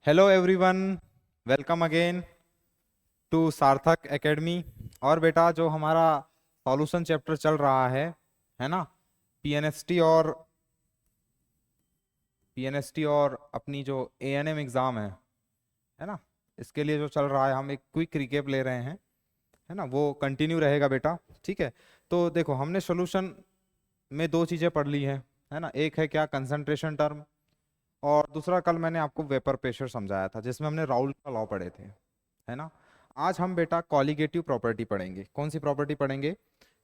Hello everyone, welcome again to Sarthak Academy. और बेटा, जो हमारा सॉल्यूशन चैप्टर चल रहा है ना, पीएनएसटी और अपनी जो एएनएम एग्जाम है ना, इसके लिए जो चल रहा है, हम एक क्विक रिकेप ले रहे हैं, है ना, वो कंटिन्यू रहेगा बेटा। ठीक है। तो देखो, हमने सॉल्यूशन में दो चीजें पढ़ ली हैं, है ना। एक है क्या, कंसंट्रेशन टर्म, और दूसरा कल मैंने आपको वेपर प्रेशर समझाया था, जिसमें हमने राउल का लॉ पढ़े थे, है ना। आज हम बेटा कॉलिगेटिव प्रॉपर्टी पढ़ेंगे। कौन सी प्रॉपर्टी पढ़ेंगे?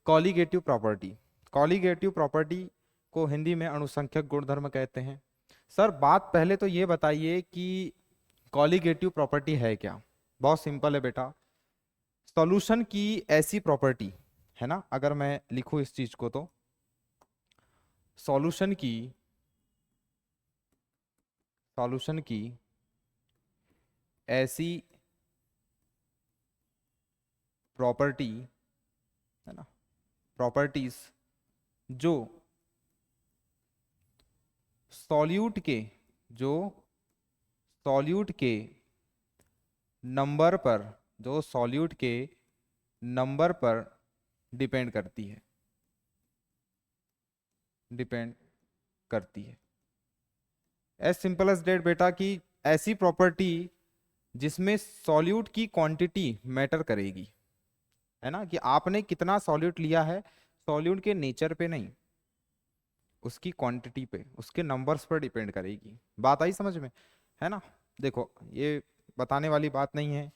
Colligative property. कॉलिगेटिव प्रॉपर्टी को हिंदी में अणुसंख्यक गुणधर्म कहते हैं। सर, बात पहले तो ये बताइए कि कॉलिगेटिव प्रॉपर्टी है क्या। बहुत सिंपल है बेटा। सॉल्यूशन की ऐसी प्रॉपर्टी, है ना, अगर मैं लिखूं इस चीज को, तो सॉल्यूशन की ऐसी प्रॉपर्टी, है ना, प्रॉपर्टीज जो सॉल्यूट के जो सॉल्यूट के नंबर पर जो सॉल्यूट के नंबर पर डिपेंड करती है डिपेंड करती है। एज सिंपल एज डेट बेटा, कि ऐसी प्रॉपर्टी जिसमें सॉल्यूट की क्वांटिटी मैटर करेगी, है ना, कि आपने कितना सॉल्यूट लिया है, सॉल्यूट के नेचर पे नहीं, उसकी क्वांटिटी पे, उसके नंबर्स पर डिपेंड करेगी। बात आई समझ में, है ना। देखो, ये बताने वाली बात नहीं है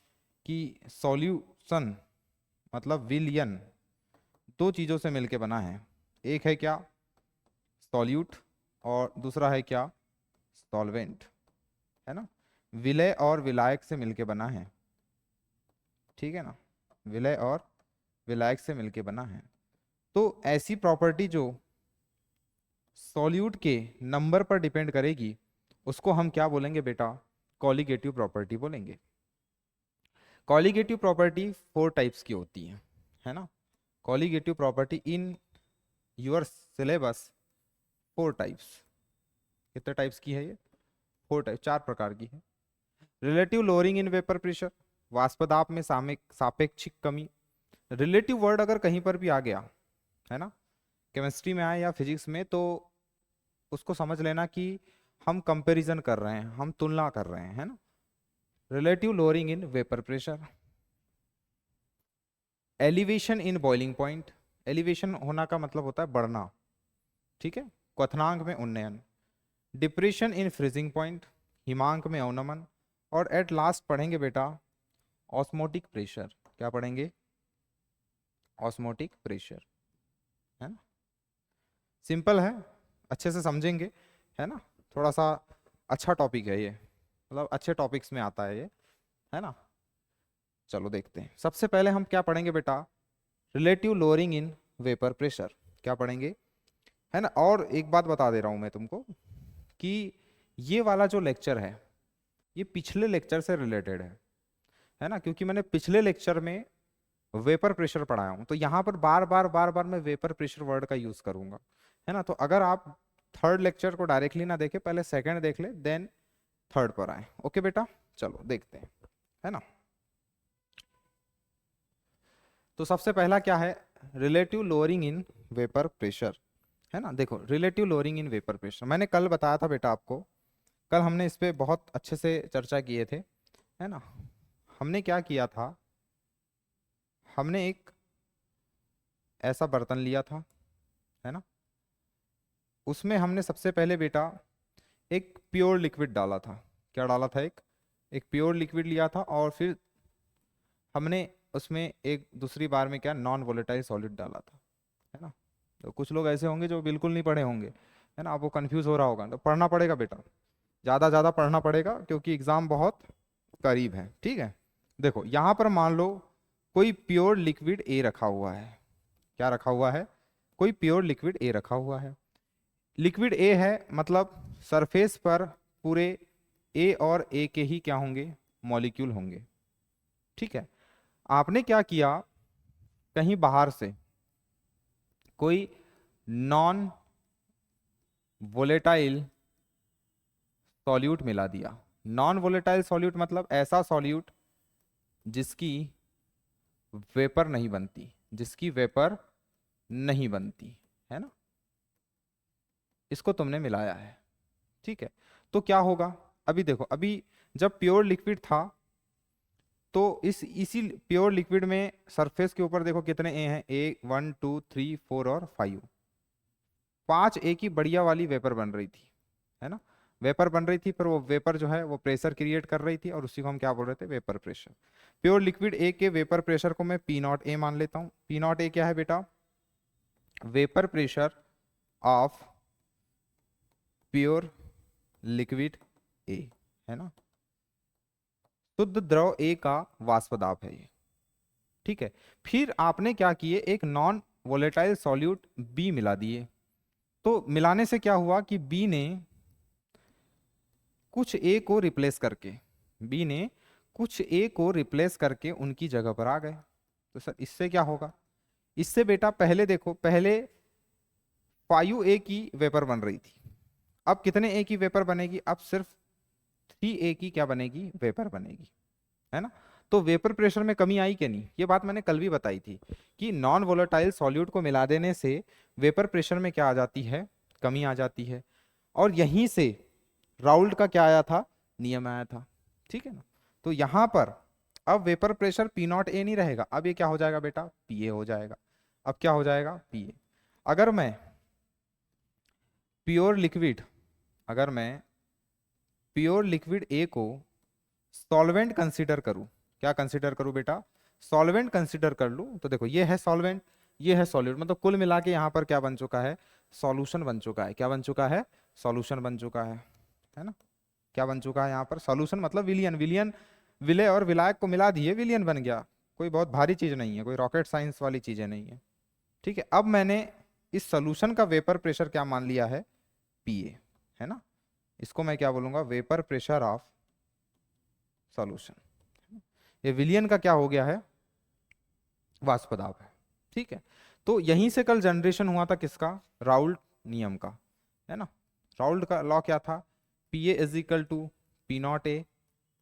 कि सॉल्यूशन मतलब विलयन दो चीजों से मिलके बना है। एक है क्या, सॉल्यूट, और दूसरा है क्या, सॉल्वेंट, है ना। विलय और विलायक से मिलके बना है, ठीक है ना। विलय और विलायक से मिलके बना है। तो ऐसी प्रॉपर्टी जो सॉल्यूट के नंबर पर डिपेंड करेगी, उसको हम क्या बोलेंगे बेटा? कॉलिगेटिव प्रॉपर्टी बोलेंगे। कॉलिगेटिव प्रॉपर्टी फोर टाइप्स की होती है ना। Colligative property in your syllabus four types. कितने टाइप्स की है ये? फोर टाइप, चार प्रकार की है। Relative lowering in vapour pressure, वाष्पदाब में सापेक्षिक कमी। रिलेटिव वर्ड अगर कहीं पर भी आ गया, है ना, केमिस्ट्री में आए या फिजिक्स में, तो उसको समझ लेना कि हम कंपैरिजन कर रहे हैं, हम तुलना कर रहे हैं, है ना। Relative lowering in vapour pressure. Elevation in boiling point. Elevation होना का मतलब होता है बढ़ना, ठीक है, क्वथनांक में उन्नयन। डिप्रेशन इन फ्रीजिंग पॉइंट, हिमांक में अवनमन। और एट लास्ट पढ़ेंगे बेटा ऑस्मोटिक प्रेशर। क्या पढ़ेंगे? ऑस्मोटिक प्रेशर, है ना। सिंपल है, अच्छे से समझेंगे, है ना। थोड़ा सा अच्छा टॉपिक है ये, मतलब अच्छे टॉपिक्स में आता है ये, है ना। चलो देखते हैं। सबसे पहले हम क्या पढ़ेंगे बेटा? Relative lowering in vapour pressure. क्या पढ़ेंगे, है ना। और एक बात बता दे रहा हूं मैं तुमको कि ये वाला जो लेक्चर है, ये पिछले लेक्चर से रिलेटेड है ना, क्योंकि मैंने पिछले लेक्चर में वेपर प्रेशर पढ़ाया हूं, तो यहां पर बार बार मैं वेपर प्रेशर वर्ड का यूज करूंगा, है ना। तो अगर आप थर्ड लेक्चर को डायरेक्टली ना देखे, पहले सेकंड देख ले, देन थर्ड पर आए। ओके बेटा, चलो देखते हैं, है ना। तो सबसे पहला क्या है? Relative lowering in vapour pressure, है ना। देखो, relative lowering in vapour pressure मैंने कल बताया था बेटा आपको। कल हमने इस पे बहुत अच्छे से चर्चा किए थे, है ना। हमने क्या किया था, हमने एक ऐसा बर्तन लिया था, है ना। उसमें हमने सबसे पहले बेटा एक प्योर लिक्विड डाला था। क्या डाला था? एक प्योर लिक्विड लिया था, और फिर हमने उसमें एक दूसरी बार में क्या, नॉन वोलेटाइल सॉलिड डाला था, है ना। तो कुछ लोग ऐसे होंगे जो बिल्कुल नहीं पढ़े होंगे, है ना, आपको कंफ्यूज हो रहा होगा, तो पढ़ना पड़ेगा बेटा, ज़्यादा ज़्यादा पढ़ना पड़ेगा, क्योंकि एग्ज़ाम बहुत करीब है, ठीक है। देखो, यहाँ पर मान लो कोई प्योर लिक्विड ए रखा हुआ है। क्या रखा हुआ है? कोई प्योर लिक्विड ए रखा हुआ है। लिक्विड ए है, मतलब सरफेस पर पूरे ए और ए के ही क्या होंगे, मॉलिक्यूल होंगे, ठीक है। आपने क्या किया, कहीं बाहर से कोई नॉन वोलेटाइल सॉल्यूट मिला दिया, नॉन वोलेटाइल सॉल्यूट मतलब ऐसा सॉल्यूट जिसकी वेपर नहीं बनती, जिसकी वेपर नहीं बनती, है ना, इसको तुमने मिलाया है, ठीक है। तो क्या होगा, अभी देखो, अभी जब प्योर लिक्विड था तो इसी प्योर लिक्विड में सरफेस के ऊपर देखो कितने ए हैं, ए 1 2 3 4 और 5, 5 ए की बढ़िया वाली वेपर बन रही थी, है ना, वेपर बन रही थी, पर वो वेपर जो है वो प्रेशर क्रिएट कर रही थी और उसी को हम क्या बोल रहे थे, vapour pressure. Pure liquid A के वेपर प्रेशर को मैं पी नॉट ए मान लेता हूँ। पी नॉट ए क्या है बेटा, vapour pressure of pure liquid A, है ना, शुद्ध द्रव ए का वाष्प दाब है ये, ठीक है। फिर आपने क्या किए, एक नॉन वोलेटाइल सॉल्यूट बी मिला दिए। तो मिलाने से क्या हुआ कि बी ने कुछ ए को रिप्लेस करके, बी ने कुछ ए को रिप्लेस करके उनकी जगह पर आ गए। तो सर इससे क्या होगा, इससे बेटा पहले देखो, पहले 5 ए की वेपर बन रही थी, अब कितने ए की वेपर बनेगी, अब सिर्फ 3 ए की क्या बनेगी, वेपर बनेगी, है ना। तो वेपर प्रेशर में कमी आई कि नहीं, ये बात मैंने कल भी बताई थी कि नॉन वोलेटाइल सॉल्यूट को मिला देने से वेपर प्रेशर में क्या आ जाती है, कमी आ जाती है। और यहीं से राउल्ट का क्या आया था, नियम आया था, ठीक है ना। तो यहां पर अब वेपर प्रेशर पी नॉट ए नहीं रहेगा, अब ये क्या हो जाएगा बेटा, पी ए हो जाएगा। अब क्या हो जाएगा, पी ए। अगर मैं प्योर लिक्विड, अगर मैं प्योर लिक्विड ए को सॉल्वेंट कंसीडर करूं, क्या कंसीडर करूं बेटा, सॉल्वेंट कंसीडर कर लूं, तो देखो ये है सॉल्वेंट, ये है सॉल्यूट, मतलब कुल मिला के यहां पर क्या बन चुका है, सॉल्यूशन बन चुका है। क्या बन चुका है, सॉल्यूशन बन चुका है ना। क्या बन चुका है यहाँ पर, सॉल्यूशन मतलब विलियन, विलियन विलय और विलायक को मिला दिए, विलियन बन गया। कोई बहुत भारी चीज नहीं है, कोई रॉकेट साइंस वाली चीजें नहीं है, ठीक है। अब मैंने इस सोल्यूशन का वेपर प्रेशर क्या मान लिया है, पीए, है ना। इसको मैं क्या बोलूंगा, वेपर प्रेशर ऑफ सॉल्यूशन। ये विलियन का क्या हो गया है, वाष्प दाब है, ठीक है। तो यहीं से कल जनरेशन हुआ था किसका, राउल्ट नियम का, है ना। राउल्ट का लॉ क्या था, P A is equal to P nought A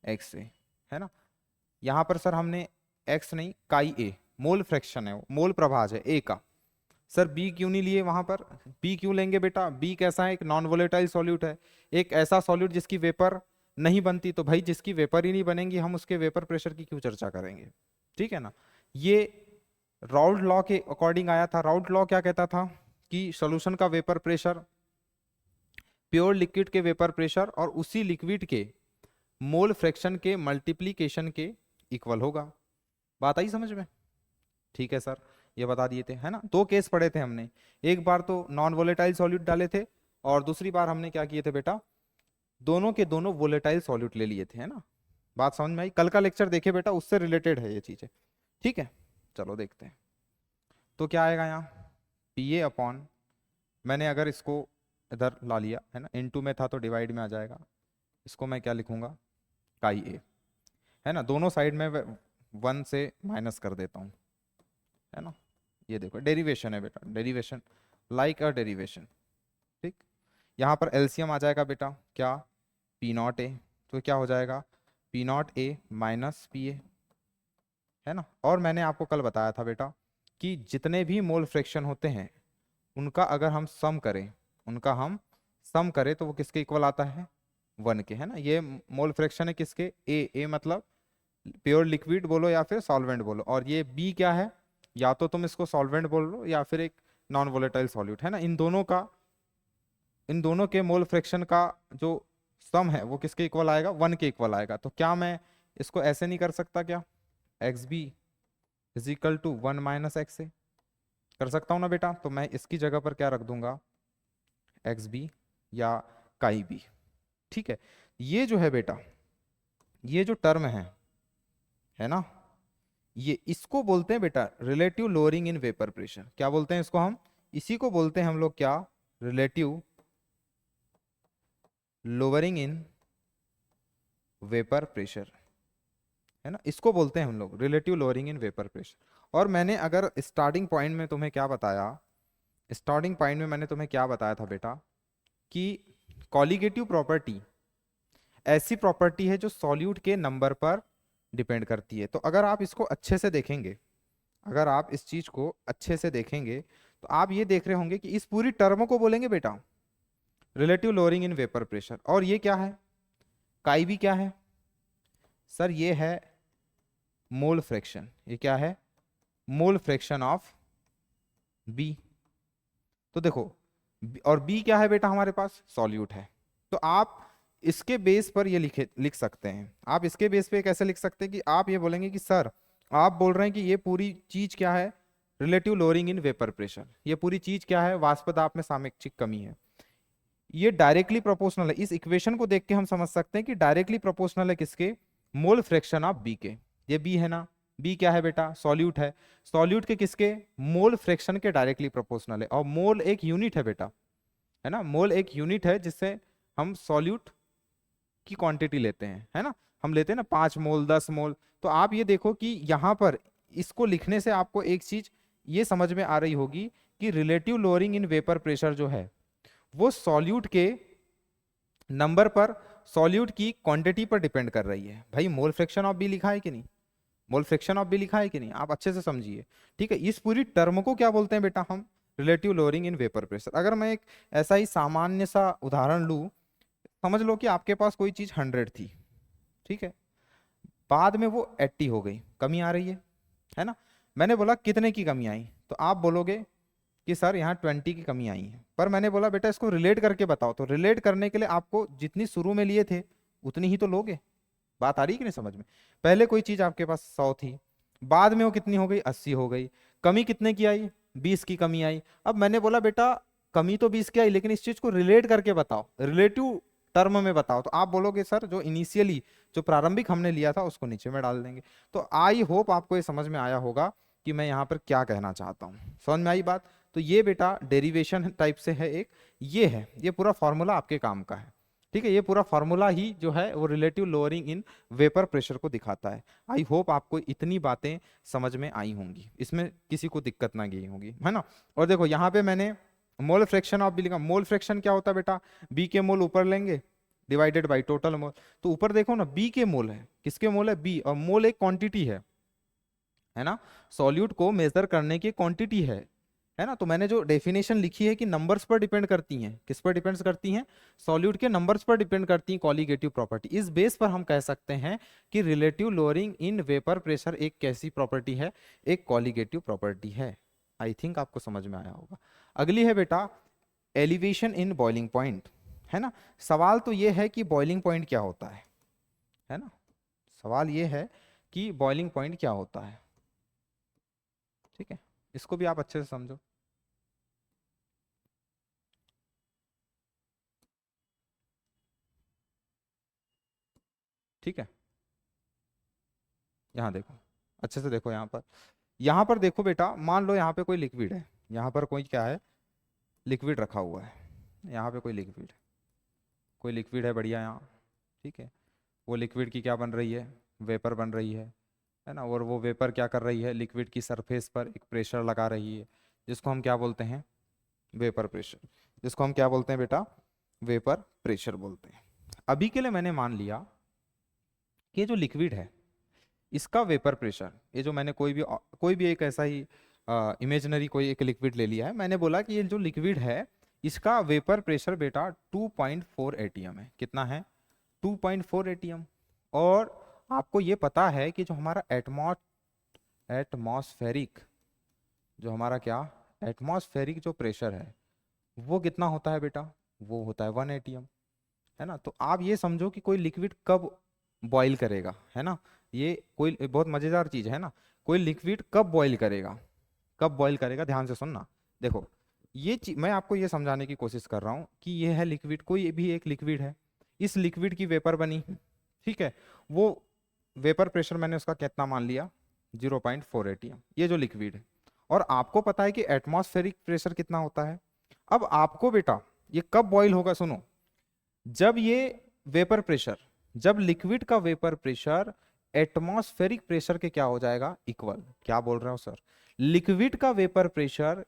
X A, है ना। यहां पर सर हमने एक्स नहीं, काई ए, मोल फ्रैक्शन है वो, मोल प्रभाज है ए का। सर बी क्यों नहीं लिए वहां पर, बी क्यों लेंगे बेटा, बी कैसा है, एक नॉन वोलेटाइल सॉल्यूट है, एक ऐसा सॉल्यूट जिसकी वेपर नहीं बनती। तो भाई जिसकी वेपर ही नहीं बनेंगी, हम उसके वेपर प्रेशर की क्यों चर्चा करेंगे, ठीक है ना। ये राउल्ट लॉ के अकॉर्डिंग आया था। राउल्ट लॉ क्या कहता था कि सॉल्यूशन का वेपर प्रेशर प्योर लिक्विड के वेपर प्रेशर और उसी लिक्विड के मोल फ्रैक्शन के मल्टीप्लीकेशन के इक्वल होगा। बात आई समझ में, ठीक है सर, ये बता दिए थे, है ना। दो केस पढ़े थे हमने, एक बार तो नॉन वोलेटाइल सॉल्यूट डाले थे और दूसरी बार हमने क्या किए थे बेटा, दोनों के दोनों वोलेटाइल सॉल्यूट ले लिए थे, है ना। बात समझ में आई, कल का लेक्चर देखे बेटा, उससे रिलेटेड है ये चीजें, ठीक है। चलो देखते हैं, तो क्या आएगा यहाँ, पी ए अपॉन, मैंने अगर इसको इधर ला लिया, है ना, इनटू में था तो डिवाइड में आ जाएगा, इसको मैं क्या लिखूंगा, काई ए, है ना। दोनों साइड में 1 से माइनस कर देता हूँ, है ना। ये देखो डेरिवेशन है बेटा, डेरिवेशन लाइक अ डेरिवेशन, ठीक। यहाँ पर एलसीएम आ जाएगा बेटा क्या, पी नॉट ए, तो क्या हो जाएगा, P nought A minus P A, है ना। और मैंने आपको कल बताया था बेटा कि जितने भी मोल फ्रैक्शन होते हैं उनका अगर हम सम करें, उनका हम सम करें तो वो किसके इक्वल आता है, 1 के, है ना। ये मोल फ्रैक्शन है किसके, ए मतलब प्योर लिक्विड बोलो या फिर सॉल्वेंट बोलो, और ये बी क्या है, या तो तुम इसको सॉल्वेंट बोल लो या फिर एक नॉन वोलेटाइल सॉल्यूट, है ना। इन दोनों का, इन दोनों के मोल फ्रैक्शन का जो सम है वो किसके इक्वल आएगा, 1 के इक्वल आएगा। तो क्या मैं इसको ऐसे नहीं कर सकता क्या, X B is equal to 1 minus X A, कर सकता हूँ ना बेटा। तो मैं इसकी जगह पर क्या रख दूंगा, एक्स बी या काई बी, ठीक है। ये जो है बेटा, ये जो टर्म है ना, ये इसको बोलते हैं बेटा relative lowering in vapour pressure. क्या बोलते हैं इसको हम, इसी को बोलते हैं हम लोग क्या, relative lowering in vapour pressure, है ना। इसको बोलते हैं हम लोग relative lowering in vapour pressure. और मैंने अगर स्टार्टिंग पॉइंट में तुम्हें क्या बताया, स्टार्टिंग पॉइंट में मैंने तुम्हें क्या बताया था बेटा कि कॉलिगेटिव प्रॉपर्टी ऐसी प्रॉपर्टी है जो सॉल्यूट के नंबर पर डिपेंड करती है। तो अगर आप इसको अच्छे से देखेंगे, अगर आप इस चीज को अच्छे से देखेंगे तो आप ये देख रहे होंगे कि इस पूरी टर्म को बोलेंगे बेटा relative lowering in vapour pressure. और ये क्या है, काई भी क्या है सर, ये है मोल फ्रैक्शन। ये क्या है, मोल फ्रैक्शन ऑफ बी। तो देखो और बी क्या है बेटा, हमारे पास सॉल्यूट है। तो आप इसके बेस पर ये लिख सकते हैं। आप इसके बेस पे कैसे लिख सकते हैं कि आप ये बोलेंगे कि सर आप बोल रहे हैं कि ये पूरी चीज क्या है, relative lowering in vapour pressure. ये पूरी चीज क्या है, वाष्प दाब में सापेक्षिक कमी है। ये डायरेक्टली प्रोपोर्शनल है। इस इक्वेशन को देख के हम समझ सकते हैं कि डायरेक्टली प्रोपोर्शनल है किसके, मोल फ्रैक्शन ऑफ बी के। ये बी है ना, बी क्या है बेटा, सॉल्यूट है। सॉल्यूट के किसके, मोल फ्रैक्शन के डायरेक्टली प्रोपोर्शनल है। और मोल एक यूनिट है बेटा, है ना, मोल एक यूनिट है जिससे हम सॉल्यूट की क्वांटिटी लेते हैं, है ना, हम लेते हैं ना 5 मोल 10 मोल। तो आप ये देखो कि यहाँ पर इसको लिखने से आपको एक चीज ये समझ में आ रही होगी कि relative lowering in vapour pressure जो है वो सॉल्यूट के नंबर पर, सॉल्यूट की क्वांटिटी पर डिपेंड कर रही है। भाई मोल फ्रैक्शन ऑफ बी लिखा है कि नहीं, मोल फ्रैक्शन ऑफ बी लिखा है कि नहीं, आप अच्छे से समझिए। ठीक है, इस पूरी टर्म को क्या बोलते हैं बेटा हम, relative lowering in vapour pressure. अगर मैं एक ऐसा ही सामान्य सा उदाहरण लूं, समझ लो कि आपके पास कोई चीज 100 थी, ठीक है, बाद में वो 80 हो गई, कमी आ रही है ना। मैंने बोला कितने की कमी आई, तो आप बोलोगे कि सर यहाँ 20 की कमी आई है। पर मैंने बोला बेटा इसको रिलेट करके बताओ, तो रिलेट करने के लिए आपको जितनी शुरू में लिए थे उतनी ही तो लोगे। बात आ रही है कि नहीं समझ में। पहले कोई चीज आपके पास 100 थी, बाद में वो कितनी हो गई, 80 हो गई। कमी कितने की आई, 20 की कमी आई। अब मैंने बोला बेटा कमी तो 20 की आई, लेकिन इस चीज को रिलेट करके बताओ, रिलेटिव टर्म में बताओ। तो आप बोलोगे सर जो इनिशियली जो प्रारंभिक हमने लिया था उसको नीचे में डाल देंगे। तो आई होप आपको ये समझ में आया होगा कि मैं यहाँ पर क्या कहना चाहता हूँ, समझ में आई बात। तो ये बेटा डेरिवेशन टाइप से है एक, ये है, ये पूरा फॉर्मूला आपके काम का है। ठीक है, ये पूरा फॉर्मूला ही जो है वो relative lowering in vapour pressure को दिखाता है। आई होप आपको इतनी बातें समझ में आई होंगी, इसमें किसी को दिक्कत ना गई होगी, है ना। और देखो यहाँ पे मैंने मोल फ्रैक्शन ऑफ बी लिखा। मोल फ्रैक्शन क्या होता है बेटा, बी के मोल ऊपर लेंगे डिवाइडेड बाई टोटल मोल। तो ऊपर देखो ना बी के मोल है, किसके मोल है, बी। और मोल एक क्वांटिटी है ना, सॉल्यूट को मेजर करने की क्वांटिटी है ना। तो मैंने जो डेफिनेशन लिखी है कि नंबर्स पर डिपेंड करती हैं, किस पर डिपेंड करती हैं, सॉल्यूट के नंबर्स पर डिपेंड करती हैं कॉलिगेटिव प्रॉपर्टी। इस बेस पर हम कह सकते हैं कि relative lowering in vapour pressure एक कैसी प्रॉपर्टी है, एक कॉलिगेटिव प्रॉपर्टी है। आई थिंक आपको समझ में आया होगा। अगली है बेटा एलिवेशन इन बॉइलिंग पॉइंट, है ना। सवाल तो ये है कि बॉइलिंग पॉइंट क्या होता है ना, सवाल ये है कि बॉइलिंग पॉइंट क्या होता है। ठीक है, इसको भी आप अच्छे से समझो। ठीक है, यहाँ देखो, अच्छे से देखो, यहाँ पर देखो बेटा, मान लो यहाँ पे कोई लिक्विड है, यहाँ पर कोई क्या है, लिक्विड रखा हुआ है। यहाँ पे कोई लिक्विड है बढ़िया यहाँ, ठीक है। वो लिक्विड की क्या बन रही है, वेपर बन रही है ना। और वो वेपर क्या कर रही है, लिक्विड की सरफेस पर एक प्रेशर लगा रही है, जिसको हम क्या बोलते हैं, वेपर प्रेशर। जिसको हम क्या बोलते हैं बेटा, वेपर प्रेशर बोलते हैं। अभी के लिए मैंने मान लिया कि ये जो लिक्विड है इसका वेपर प्रेशर, ये जो मैंने कोई भी एक ऐसा ही इमेजिनरी कोई एक लिक्विड ले लिया है, मैंने बोला कि ये जो लिक्विड है इसका वेपर प्रेशर बेटा 2.4 एटीएम है। कितना है, 2.4 एटीएम। और आपको ये पता है कि जो हमारा एटमॉस्फेरिक जो हमारा क्या एटमॉस्फेरिक जो प्रेशर है वो कितना होता है बेटा, वो होता है 1 एटीएम, है ना। तो आप ये समझो कि कोई लिक्विड कब बॉईल करेगा, है ना। ये कोई बहुत मजेदार चीज है ना, कोई लिक्विड कब बॉईल करेगा, कब बॉईल करेगा, ध्यान से सुनना। देखो ये मैं आपको ये समझाने की कोशिश कर रहा हूँ कि ये है लिक्विड, कोई भी एक लिक्विड है, इस लिक्विड की वेपर बनी, ठीक है। वो वेपर प्रेशर मैंने उसका कितना मान लिया, 0.4 एटीएम, ये जो लिक्विड है। और आपको पता है कि एटमॉस्फेरिक प्रेशर कितना होता है। अब आपको बेटा ये कब बॉईल होगा, सुनो, जब ये वेपर प्रेशर, जब लिक्विड का वेपर प्रेशर एटमॉस्फेरिक प्रेशर के क्या हो जाएगा, इक्वल। क्या बोल रहे हो सर, लिक्विड का वेपर प्रेशर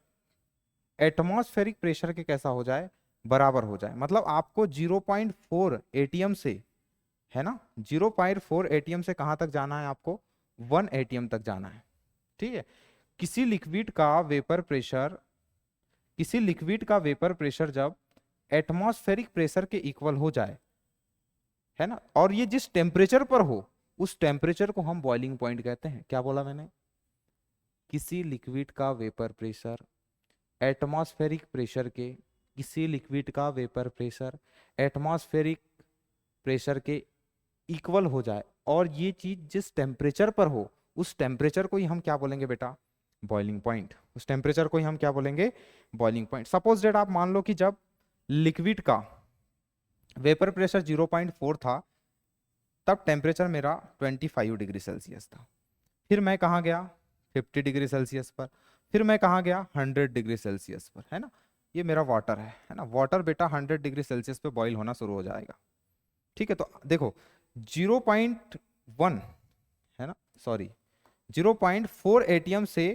एटमॉस्फेरिक प्रेशर के कैसा हो जाए, बराबर हो जाए। मतलब आपको 0.4 एटीएम से है ना। 0.4 एटीएम से कहाँ तक जाना है आपको, 1 एटीएम तक जाना है, ठीक है। किसी लिक्विड का वेपर प्रेशर, किसी लिक्विड का वेपर प्रेशर जब एटमॉस्फेरिक प्रेशर के इक्वल हो जाए, है ना, और ये जिस टेम्परेचर पर हो उस टेम्परेचर को हम बॉइलिंग पॉइंट कहते हैं। क्या बोला मैंने, किसी लिक्विड का वेपर प्रेशर एटमॉस्फेरिक प्रेशर के, किसी लिक्विड का वेपर प्रेशर एटमॉस्फेरिक प्रेशर के इक्वल हो जाए और ये चीज जिस टेम्परेचर पर हो उस टेम्परेचर को ही हम क्या बोलेंगे बेटा, बॉइलिंग पॉइंट। उस टेम्परेचर को ही हम क्या बोलेंगे, बॉइलिंग पॉइंट। सपोज डेट आप मान लो कि जब लिक्विड का वेपर प्रेशर 0.4 था तब टेम्परेचर मेरा 25 डिग्री सेल्सियस था। फिर मैं कहाँ गया, 50 डिग्री सेल्सियस पर, फिर मैं कहाँ गया, 100 डिग्री सेल्सियस पर, है ना। ये मेरा वाटर है ना। वाटर बेटा 100 डिग्री सेल्सियस पे बॉईल होना शुरू हो जाएगा, ठीक है। तो देखो 0.1, है ना, सॉरी 0.4 एटीएम से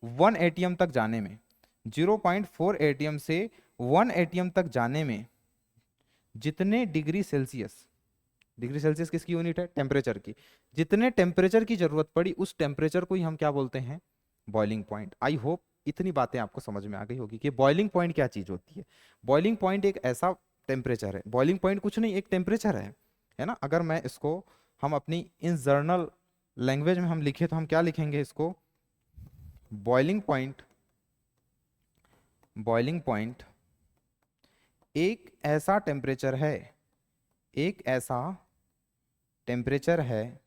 1 एटीएम तक जाने में, 0.4 एटीएम से 1 एटीएम तक जाने में जितने डिग्री सेल्सियस, डिग्री सेल्सियस किसकी यूनिट है, टेम्परेचर की, जितने टेम्परेचर की जरूरत पड़ी उस टेम्परेचर को ही हम क्या बोलते हैं, बॉइलिंग पॉइंट। आई होप इतनी बातें आपको समझ में आ गई होगी कि बॉइलिंग पॉइंट क्या चीज होती है। बॉइलिंग पॉइंट एक ऐसा टेम्परेचर है, बॉइलिंग पॉइंट कुछ नहीं, एक टेम्परेचर है ना। अगर मैं इसको हम अपनी इन जर्नल लैंग्वेज में हम लिखे तो हम क्या लिखेंगे इसको, बॉइलिंग पॉइंट, बॉइलिंग पॉइंट एक ऐसा टेम्परेचर है, एक ऐसा टेम्परेचर है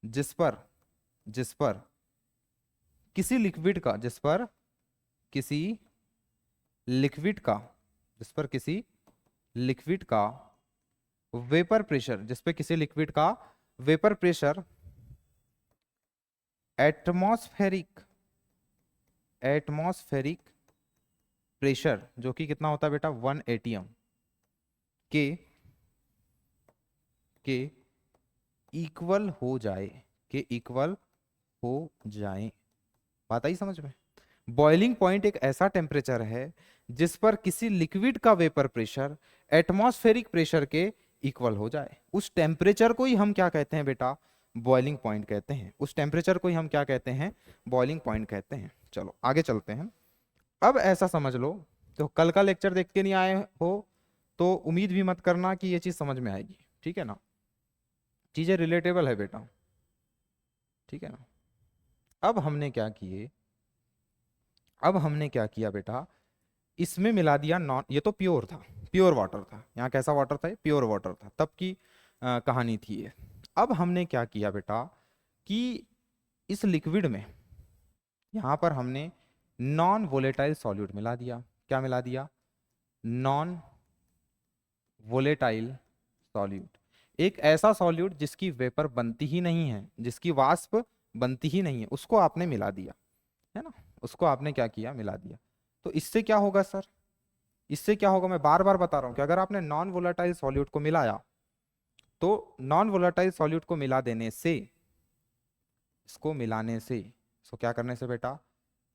जिस पर किसी लिक्विड का, जिस पर किसी लिक्विड का, जिस पर किसी लिक्विड का वेपर प्रेशर, जिस पे किसी लिक्विड का वेपर प्रेशर एटमॉस्फेरिक प्रेशर जो कि कितना होता है बेटा 1 एटीएम के इक्वल हो जाए, के इक्वल हो जाए। बात आई समझ में। बॉइलिंग पॉइंट एक ऐसा टेम्परेचर है जिस पर किसी लिक्विड का वेपर प्रेशर एटमॉस्फेरिक प्रेशर के इक्वल हो जाए। उस टेम्परेचर को ही हम क्या कहते हैं बेटा, बॉइलिंग पॉइंट कहते हैं। उस टेम्परेचर को ही हम क्या कहते हैं, बॉइलिंग पॉइंट कहते हैं। चलो आगे चलते हैं। अब ऐसा समझ लो, तो कल का लेक्चर देख के नहीं आए हो तो उम्मीद भी मत करना कि ये चीज समझ में आएगी, ठीक है ना। चीजें रिलेटेबल है बेटा, ठीक है ना। अब हमने क्या किए, अब हमने क्या किया बेटा, इसमें मिला दिया नॉन, ये तो प्योर था, प्योर वाटर था। यहाँ कैसा वाटर था, प्योर वाटर था, तब की कहानी थी ये। अब हमने क्या किया बेटा कि इस लिक्विड में यहाँ पर हमने नॉन वोलेटाइल सॉल्यूट मिला दिया। क्या मिला दिया, नॉन वोलेटाइल सॉल्यूट। एक ऐसा सॉल्यूट जिसकी वेपर बनती ही नहीं है, जिसकी वाष्प बनती ही नहीं है, उसको आपने मिला दिया, है ना। उसको आपने क्या किया, मिला दिया। तो इससे क्या होगा सर, इससे क्या होगा, मैं बार बार बता रहा हूं कि अगर आपने नॉन वोलेटाइल सॉल्यूट को मिलाया तो नॉन वोलेटाइल सॉल्यूट को मिला देने से, इसको मिलाने से, इसको क्या करने से बेटा,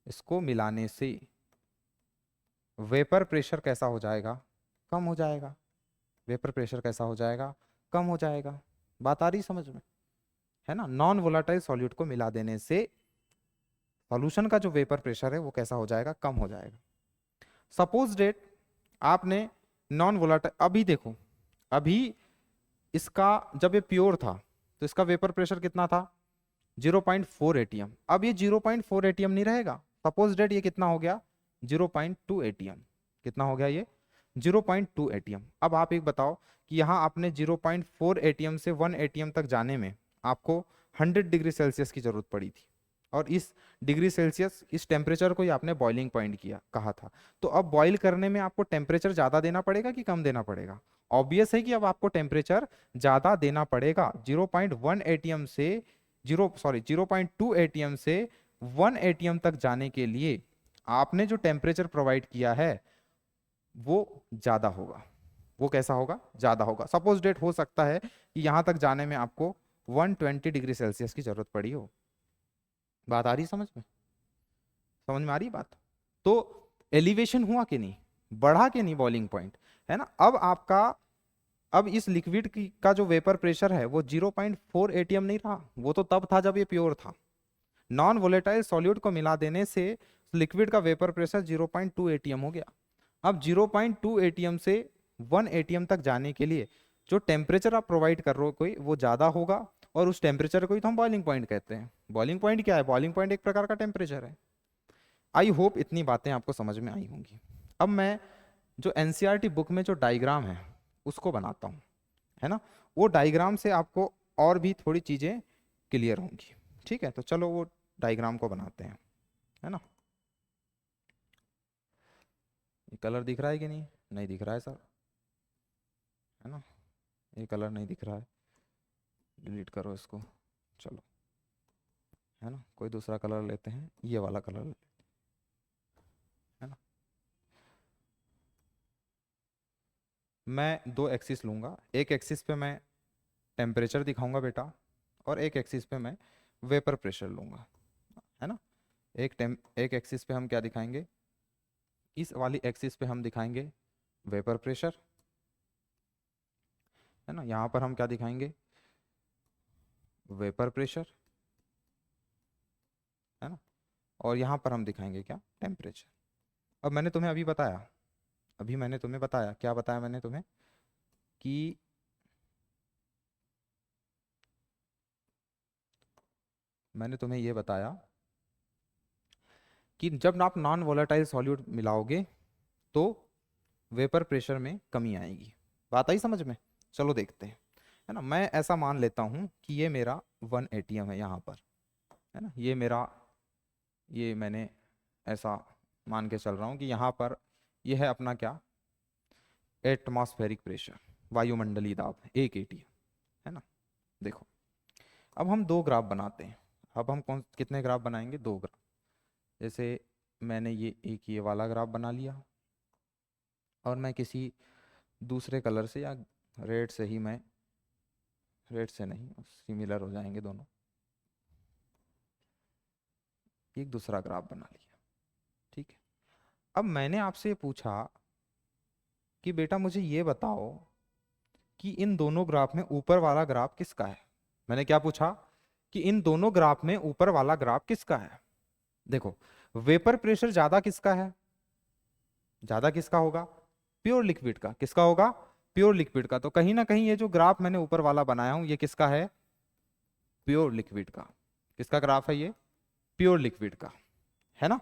इसको मिलाने से वेपर प्रेशर कैसा हो जाएगा, कम हो जाएगा। वेपर प्रेशर कैसा हो जाएगा, कम हो जाएगा। बात आ रही समझ में, है ना। नॉन वोलेटाइल सॉल्यूट को मिला देने से सॉल्यूशन का जो वेपर प्रेशर है वो कैसा हो जाएगा, कम हो जाएगा। सपोज डेट आपने नॉन वोलेटाइल, अभी देखो, अभी इसका जब ये प्योर था तो इसका वेपर प्रेशर कितना था, 0.4 एटीएम। अब ये 0.4 एटीएम नहीं रहेगा। सपोज डेट ये कितना हो गया, 0.2 एटीएम। कितना हो गया ये, 0.2 एटीएम। अब आप एक बताओ कि यहाँ आपने 0.4 एटीएम से 1 एटीएम तक जाने में आपको 100 डिग्री सेल्सियस की जरूरत पड़ी थी, और इस डिग्री सेल्सियस, इस टेम्परेचर को ही आपने बॉइलिंग पॉइंट किया कहा था। तो अब बॉईल करने में आपको टेम्परेचर ज्यादा देना पड़ेगा कि कम देना पड़ेगा, ऑब्वियस है कि अब आपको टेम्परेचर ज्यादा देना पड़ेगा। 0.1 एटीएम से 0.2 एटीएम से 1 एटीएम तक जाने के लिए आपने जो टेम्परेचर प्रोवाइड किया है वो ज्यादा होगा। वो कैसा होगा, ज्यादा होगा। सपोज डेट हो सकता है कि यहां तक जाने में आपको 120 डिग्री सेल्सियस की जरूरत पड़ी हो। बात आ रही समझ में, समझ में आ रही बात। तो एलिवेशन हुआ कि नहीं, बढ़ा कि नहीं बॉइलिंग पॉइंट, है ना। अब आपका अब इस लिक्विड की का जो वेपर प्रेशर है वो 0.4 एटीएम नहीं रहा, वो तो तब था जब ये प्योर था। नॉन वोलेटाइल सॉल्यूट को मिला देने से लिक्विड का वेपर प्रेशर 0.2 एटीएम हो गया। अब 0.2 एटीएम से 1 एटीएम तक जाने के लिए जो टेम्परेचर आप प्रोवाइड कर रहे हो कोई वो ज़्यादा होगा, और उस टेम्परेचर को ही तो हम बॉइलिंग पॉइंट कहते हैं। बॉइलिंग पॉइंट क्या है? बॉइलिंग पॉइंट एक प्रकार का टेम्परेचर है। आई होप इतनी बातें आपको समझ में आई होंगी। अब मैं जो एनसीईआरटी बुक में जो डायग्राम है उसको बनाता हूँ, है ना, वो डायग्राम से आपको और भी थोड़ी चीज़ें क्लियर होंगी। ठीक है, तो चलो वो डायग्राम को बनाते हैं, है ना। ये कलर दिख रहा है कि नहीं? नहीं दिख रहा है सर, है ना, ये कलर नहीं दिख रहा है, डिलीट करो इसको। चलो, है ना, कोई दूसरा कलर लेते हैं, ये वाला कलर लेते हैं, है ना। मैं दो एक्सिस लूँगा, एक एक्सिस पे मैं टेम्परेचर दिखाऊंगा बेटा, और एक एक्सिस पे मैं वेपर प्रेशर लूँगा, है ना। एक एक्सिस पे हम क्या दिखाएंगे? इस वाली एक्सिस पे हम दिखाएंगे वेपर प्रेशर, है ना। यहाँ पर हम क्या दिखाएंगे? वेपर प्रेशर, है ना। और यहाँ पर हम दिखाएंगे क्या? टेम्परेचर। अब मैंने तुम्हें अभी बताया, अभी मैंने तुम्हें बताया, क्या बताया मैंने तुम्हें? कि मैंने तुम्हें ये बताया कि जब आप नॉन वोलेटाइल सॉल्यूट मिलाओगे तो वेपर प्रेशर में कमी आएगी। बात आई समझ में? चलो देखते हैं, है ना। मैं ऐसा मान लेता हूँ कि ये मेरा 1 एटीएम है यहाँ पर, है ना। ये मेरा, ये मैंने ऐसा मान के चल रहा हूँ कि यहाँ पर ये है अपना क्या? एटमॉस्फेरिक प्रेशर, वायुमंडलीय दाब, 1 एटीएम, है ना। देखो, अब हम दो ग्राफ बनाते हैं। अब हम कितने ग्राफ बनाएंगे? दो ग्राफ। जैसे मैंने ये एक ये वाला ग्राफ बना लिया, और मैं किसी दूसरे कलर से या रेड से ही, मैं रेड से नहीं, सिमिलर हो जाएंगे दोनों, एक दूसरा ग्राफ बना लिया। ठीक है, अब मैंने आपसे पूछा कि बेटा मुझे ये बताओ कि इन दोनों ग्राफ में ऊपर वाला ग्राफ किसका है। मैंने क्या पूछा? कि इन दोनों ग्राफ में ऊपर वाला ग्राफ किसका है। देखो, वेपर प्रेशर ज्यादा किसका है? ज्यादा किसका होगा? प्योर लिक्विड का। किसका होगा? प्योर लिक्विड का। तो कहीं ना कहीं ये जो ग्राफ मैंने ऊपर वाला बनाया हूं ये किसका है? प्योर लिक्विड का। किसका ग्राफ है ये? प्योर लिक्विड का, है ना।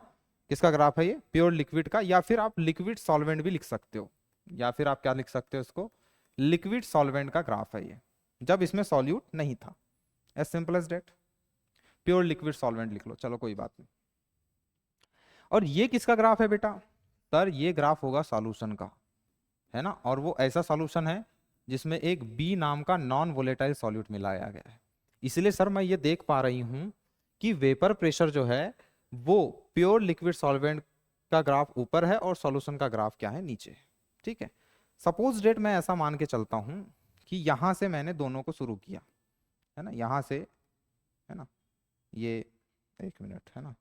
किसका ग्राफ है ये? प्योर लिक्विड का। या फिर आप लिक्विड सॉल्वेंट भी लिख सकते हो, या फिर आप क्या लिख सकते हो इसको? लिक्विड सॉल्वेंट का ग्राफ है ये, जब इसमें सॉल्यूट नहीं था। As simple as that, pure liquid solvent लिख लो, चलो कोई बात नहीं। और ये किसका ग्राफ है बेटा? सर ये ग्राफ होगा सॉल्यूशन का, है ना। और वो ऐसा सॉल्यूशन है जिसमें एक बी नाम का नॉन वोलेटाइल सॉल्यूट मिलाया गया है। इसलिए सर मैं ये देख पा रही हूं कि वेपर प्रेशर जो है वो प्योर लिक्विड सॉल्वेंट का ग्राफ ऊपर है और सॉल्यूशन का ग्राफ क्या है? नीचे। ठीक है, सपोज डेट मैं ऐसा मान के चलता हूं कि यहां से मैंने दोनों को शुरू किया, है ना, यहां से, है ना। ये 1 मिनट, है ना,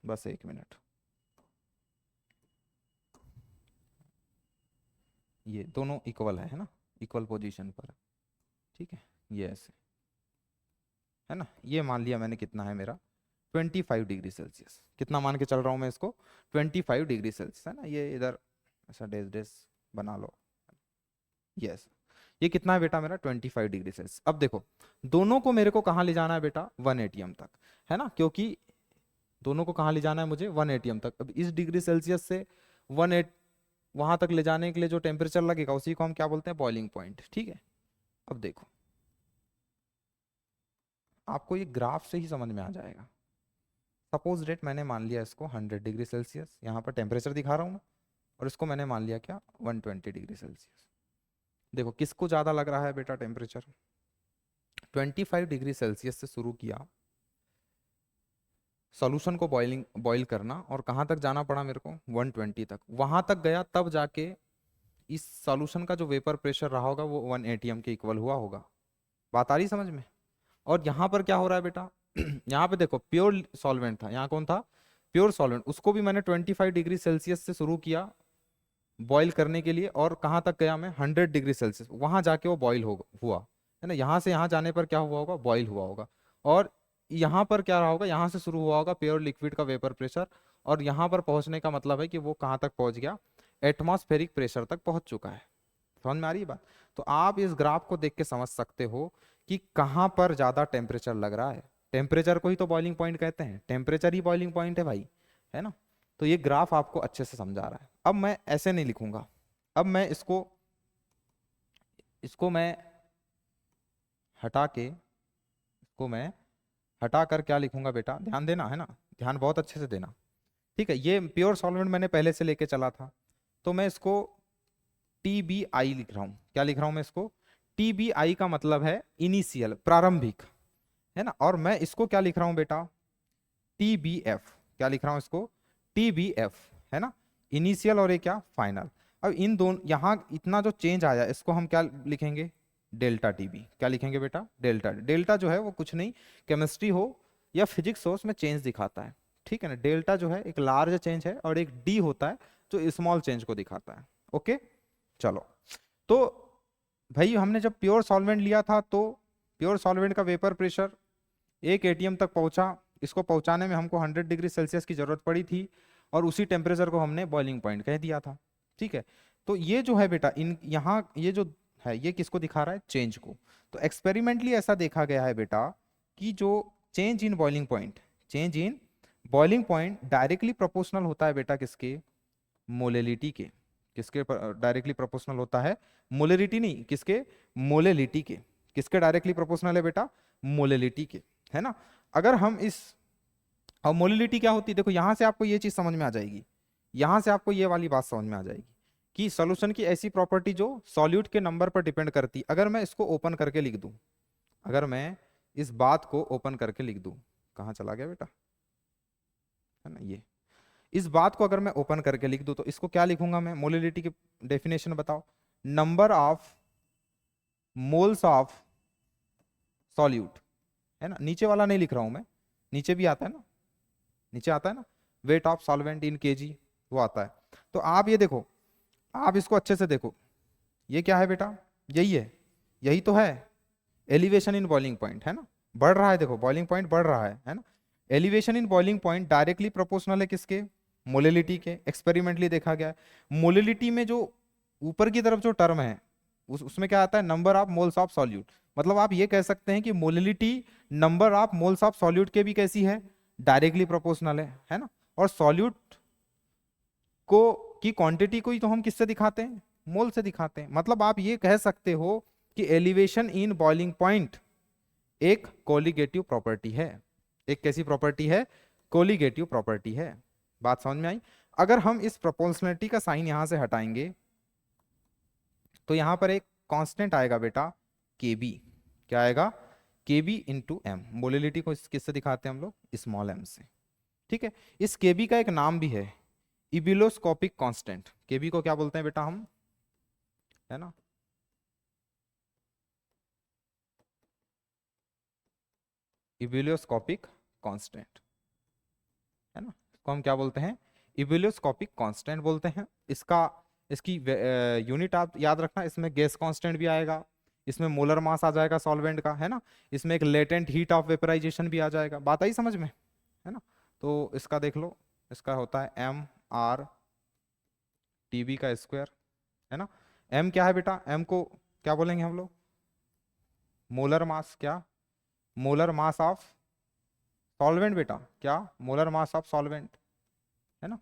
बस 1 मिनट। ये दोनों इक्वल है ना, इक्वल पोजीशन पर, ठीक है। ये ऐसे, है ना। ये मान लिया मैंने, कितना है मेरा? 25 डिग्री सेल्सियस। कितना मान के चल रहा हूँ मैं इसको? 25 डिग्री सेल्सियस, है ना। ये इधर ऐसा डेस डेस बना लो, यस। ये कितना है बेटा मेरा? 25 डिग्री सेल्सियस। अब देखो, दोनों को मेरे को कहाँ ले जाना है बेटा? 1 एटीएम तक, है ना। क्योंकि दोनों को कहाँ ले जाना है मुझे? 1 एटीएम तक। अब इस डिग्री सेल्सियस से 1 वहां तक ले जाने के लिए जो टेम्परेचर लगेगा उसी को हम क्या बोलते हैं? Boiling point. ठीक है, अब देखो, आपको ये ग्राफ से ही समझ में आ जाएगा। सपोज डेट मैंने मान लिया इसको 100 डिग्री सेल्सियस, यहाँ पर टेम्परेचर दिखा रहा हूँ मैं, और इसको मैंने मान लिया क्या? 120 डिग्री सेल्सियस। देखो किसको ज़्यादा लग रहा है बेटा टेम्परेचर? 25 डिग्री सेल्सियस से शुरू किया सॉल्यूशन को बॉइल करना, और कहाँ तक जाना पड़ा मेरे को? 120 तक। वहां तक गया तब जाके इस सॉल्यूशन का जो वेपर प्रेशर रहा होगा वो 1 एटीएम के इक्वल हुआ होगा। बात आ रही समझ में? और यहाँ पर क्या हो रहा है बेटा? यहाँ पे देखो, प्योर सॉल्वेंट था, यहाँ कौन था? Pure solvent. उसको भी मैंने 25 डिग्री सेल्सियस से शुरू किया, बॉईल करने के लिए, और कहाँ तक गया मैं, 100 डिग्री सेल्सियस, वहां जाके वो बॉईल हो हुआ है ना। यहाँ से यहाँ जाने पर क्या हुआ होगा, बॉईल हुआ होगा। और यहाँ पर क्या रहा होगा, यहाँ से शुरू हुआ होगा प्योर लिक्विड का वेपर प्रेशर, और यहाँ पर पहुंचने का मतलब है कि वो कहाँ तक पहुंच गया, एटमॉस्फेरिक प्रेशर तक पहुंच चुका है। समझ में आ रही है बात। तो आप इस ग्राफ को देख के समझ सकते हो कि कहाँ पर ज्यादा टेम्परेचर लग रहा है। टेम्परेचर को ही तो बॉइलिंग पॉइंट कहते हैं, टेम्परेचर ही बॉइलिंग पॉइंट है भाई, है ना। तो ये ग्राफ आपको अच्छे से समझा रहा है। अब मैं ऐसे नहीं लिखूंगा, अब मैं इसको इसको मैं हटा के, इसको मैं हटा कर क्या लिखूंगा बेटा, ध्यान देना है ना, ध्यान बहुत अच्छे से देना। ठीक है, ये प्योर सॉल्वेंट मैंने पहले से लेके चला था, तो मैं इसको TBI लिख रहा हूं। क्या लिख रहा हूं मैं इसको, TBI का मतलब है इनिशियल, प्रारंभिक, है ना। और मैं इसको क्या लिख रहा हूं बेटा, TBF। क्या लिख रहा हूं इसको, TBF, है ना, इनिशियल, और ये क्या, फाइनल। अब इन दोनों, यहां इतना जो चेंज आया इसको हम क्या लिखेंगे, डेल्टा TB। क्या लिखेंगे बेटा, डेल्टा। डेल्टा जो है वो कुछ नहीं, केमिस्ट्री हो या फिजिक्स हो उसमें चेंज दिखाता है, ठीक है ना। डेल्टा जो है एक लार्ज चेंज है, और एक D होता है जो स्मॉल चेंज को दिखाता है। ओके, चलो। तो भाई हमने जब प्योर सॉल्वेंट लिया था, तो प्योर सॉल्वेंट का वेपर प्रेशर 1 ATM तक पहुंचा। इसको पहुंचाने में हमको 100 डिग्री सेल्सियस की जरूरत पड़ी थी, और उसी टेम्परेचर को हमने बॉइलिंग पॉइंट कह दिया था। ठीक है, तो ये जो है बेटा, इन यहाँ ये जो है ये किसको दिखा रहा है, चेंज को। तो एक्सपेरिमेंटली ऐसा देखा गया है बेटा कि जो change in boiling point, change in boiling point directly proportional होता है बेटा किसके, मोलेलिटी के। किसके डायरेक्टली प्रोपोर्शनल होता है, मोलेलिटी नहीं, किसके, मोलेलिटी के। किसके डायरेक्टली प्रोपोर्शनल है बेटा, मोलेलिटी के, है ना। अगर हम इस, और मोलिलिटी क्या होती है, देखो यहां से आपको ये चीज समझ में आ जाएगी, यहां से आपको ये वाली बात समझ में आ जाएगी कि सॉल्यूशन की ऐसी प्रॉपर्टी जो सॉल्यूट के नंबर पर डिपेंड करती। अगर मैं इसको ओपन करके लिख दूं, अगर मैं इस बात को ओपन करके लिख दूं, कहां चला गया बेटा, है ना, ये इस बात को अगर मैं ओपन करके लिख दूं, तो इसको क्या लिखूंगा मैं, मोलिलिटी की डेफिनेशन बताओ, number of moles of solute, है ना। नीचे वाला नहीं लिख रहा हूं मैं, नीचे भी आता है ना, नीचे आता है ना, weight of solvent in KG, वो आता है। तो आप ये देखो, आप इसको अच्छे से देखो, ये क्या है बेटा, यही है, यही तो है एलिवेशन इन बॉइलिंग पॉइंट, है ना। बढ़ रहा है, देखो बॉइलिंग पॉइंट बढ़ रहा है ना। Elevation in boiling point directly proportional है किसके, मोलिलिटी के। एक्सपेरिमेंटली देखा गया है मोलिलिटी में जो ऊपर की तरफ जो टर्म है उसमें क्या आता है, number of moles of solute. मतलब आप ये कह सकते हैं कि molality number of moles of solute के भी कैसी है, डायरेक्टली प्रोपोर्शनल है ना। और सॉल्यूट को की क्वांटिटी को ही तो हम किससे दिखाते हैं, मोल से दिखाते हैं। मतलब आप ये कह सकते हो कि एलिवेशन इन बॉइलिंग पॉइंट एक कोलिगेटिव प्रॉपर्टी है। एक कैसी प्रॉपर्टी है, कोलिगेटिव प्रॉपर्टी है। बात समझ में आई। अगर हम इस प्रोपोर्शनलिटी का साइन यहां से हटाएंगे, तो यहां पर एक कांस्टेंट आएगा बेटा, KB। क्या आएगा, KB इंटू M। मोलिलिटी को किससे दिखाते हैं हम लोग, स्मॉल m से। ठीक है, इस KB का एक नाम भी है, इबिलोस्कोपिक कांस्टेंट। KB को क्या बोलते हैं बेटा हम, है ना, इबिलोस्कोपिक कांस्टेंट, है ना। इसको हम क्या बोलते हैं, इबिलोस्कोपिक कांस्टेंट बोलते हैं। इसका इसकी यूनिट आप याद रखना, इसमें गैस कांस्टेंट भी आएगा, इसमें मोलर मास आ जाएगा सॉल्वेंट का, है ना। इसमें एक लेटेंट हीट ऑफ वेपराइजेशन भी आ जाएगा। बात आई समझ में, है ना। तो इसका देख लो, इसका होता है MR/TB का स्क्वायर, है ना। M क्या है बेटा, M को क्या बोलेंगे हम लोग, मोलर मास। क्या, मोलर मास ऑफ सॉल्वेंट बेटा, क्या, मोलर मास ऑफ सॉल्वेंट, है ना।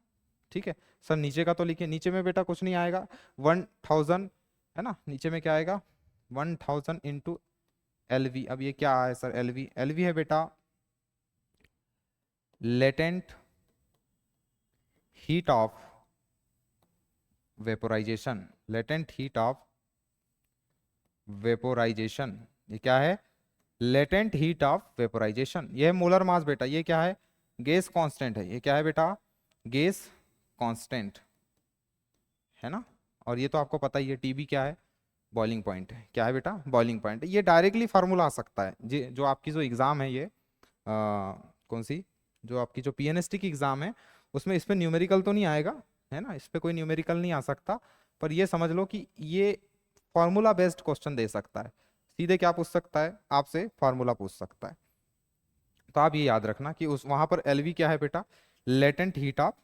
ठीक है सर, नीचे का तो लिखिए, नीचे में बेटा कुछ नहीं आएगा, 1000, है ना। नीचे में क्या आएगा, 1000 इंटू LV। अब ये क्या है सर, LV, LV है बेटा latent heat of vaporisation. Latent heat of vaporisation, ये क्या है, लेटेंट हीट ऑफ वेपोराइजेशन। ये है मोलर मास बेटा। ये क्या है, गैस कांस्टेंट है। ये क्या है बेटा, गैस कांस्टेंट, है ना। और ये तो आपको पता ही है, TB क्या है, बॉइलिंग पॉइंट है। क्या है बेटा, बॉइलिंग पॉइंट। ये डायरेक्टली फार्मूला आ सकता है जी, जो आपकी जो एग्जाम है, ये कौन सी, जो आपकी जो PNST की एग्जाम है, उसमें इस पर न्यूमेरिकल तो नहीं आएगा, है ना, इस पे कोई न्यूमेरिकल नहीं आ सकता, पर ये समझ लो कि ये फॉर्मूला बेस्ड क्वेश्चन दे सकता है। सीधे क्या पूछ सकता है आपसे, फॉर्मूला पूछ सकता है। तो आप ये याद रखना कि उस वहां पर एलवी क्या है बेटा, latent heat of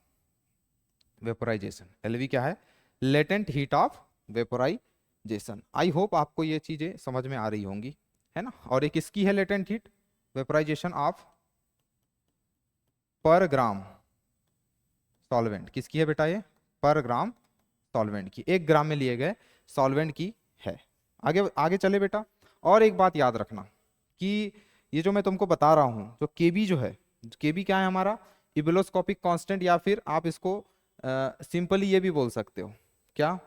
vaporization. LV क्या है, latent heat of vaporization. I hope आपको ये चीजें समझ में आ रही होंगी, है ना। और एक इसकी है लेटेंट हीट वेपोराइजेशन ऑफ पर ग्राम सॉल्वेंट। किसकी है बेटा ये, पर ग्राम सॉल्वेंट की, 1 ग्राम में लिए गए सॉल्वेंट की है। आगे आगे चले बेटा। और एक बात याद रखना कि ये जो मैं तुमको बता रहा हूं, जो केबी जो है, केबी क्या है हमारा, इबुलोस्कोपिक कांस्टेंट, या फिर आप इसको सिंपली ये भी बोल सकते हो, क्या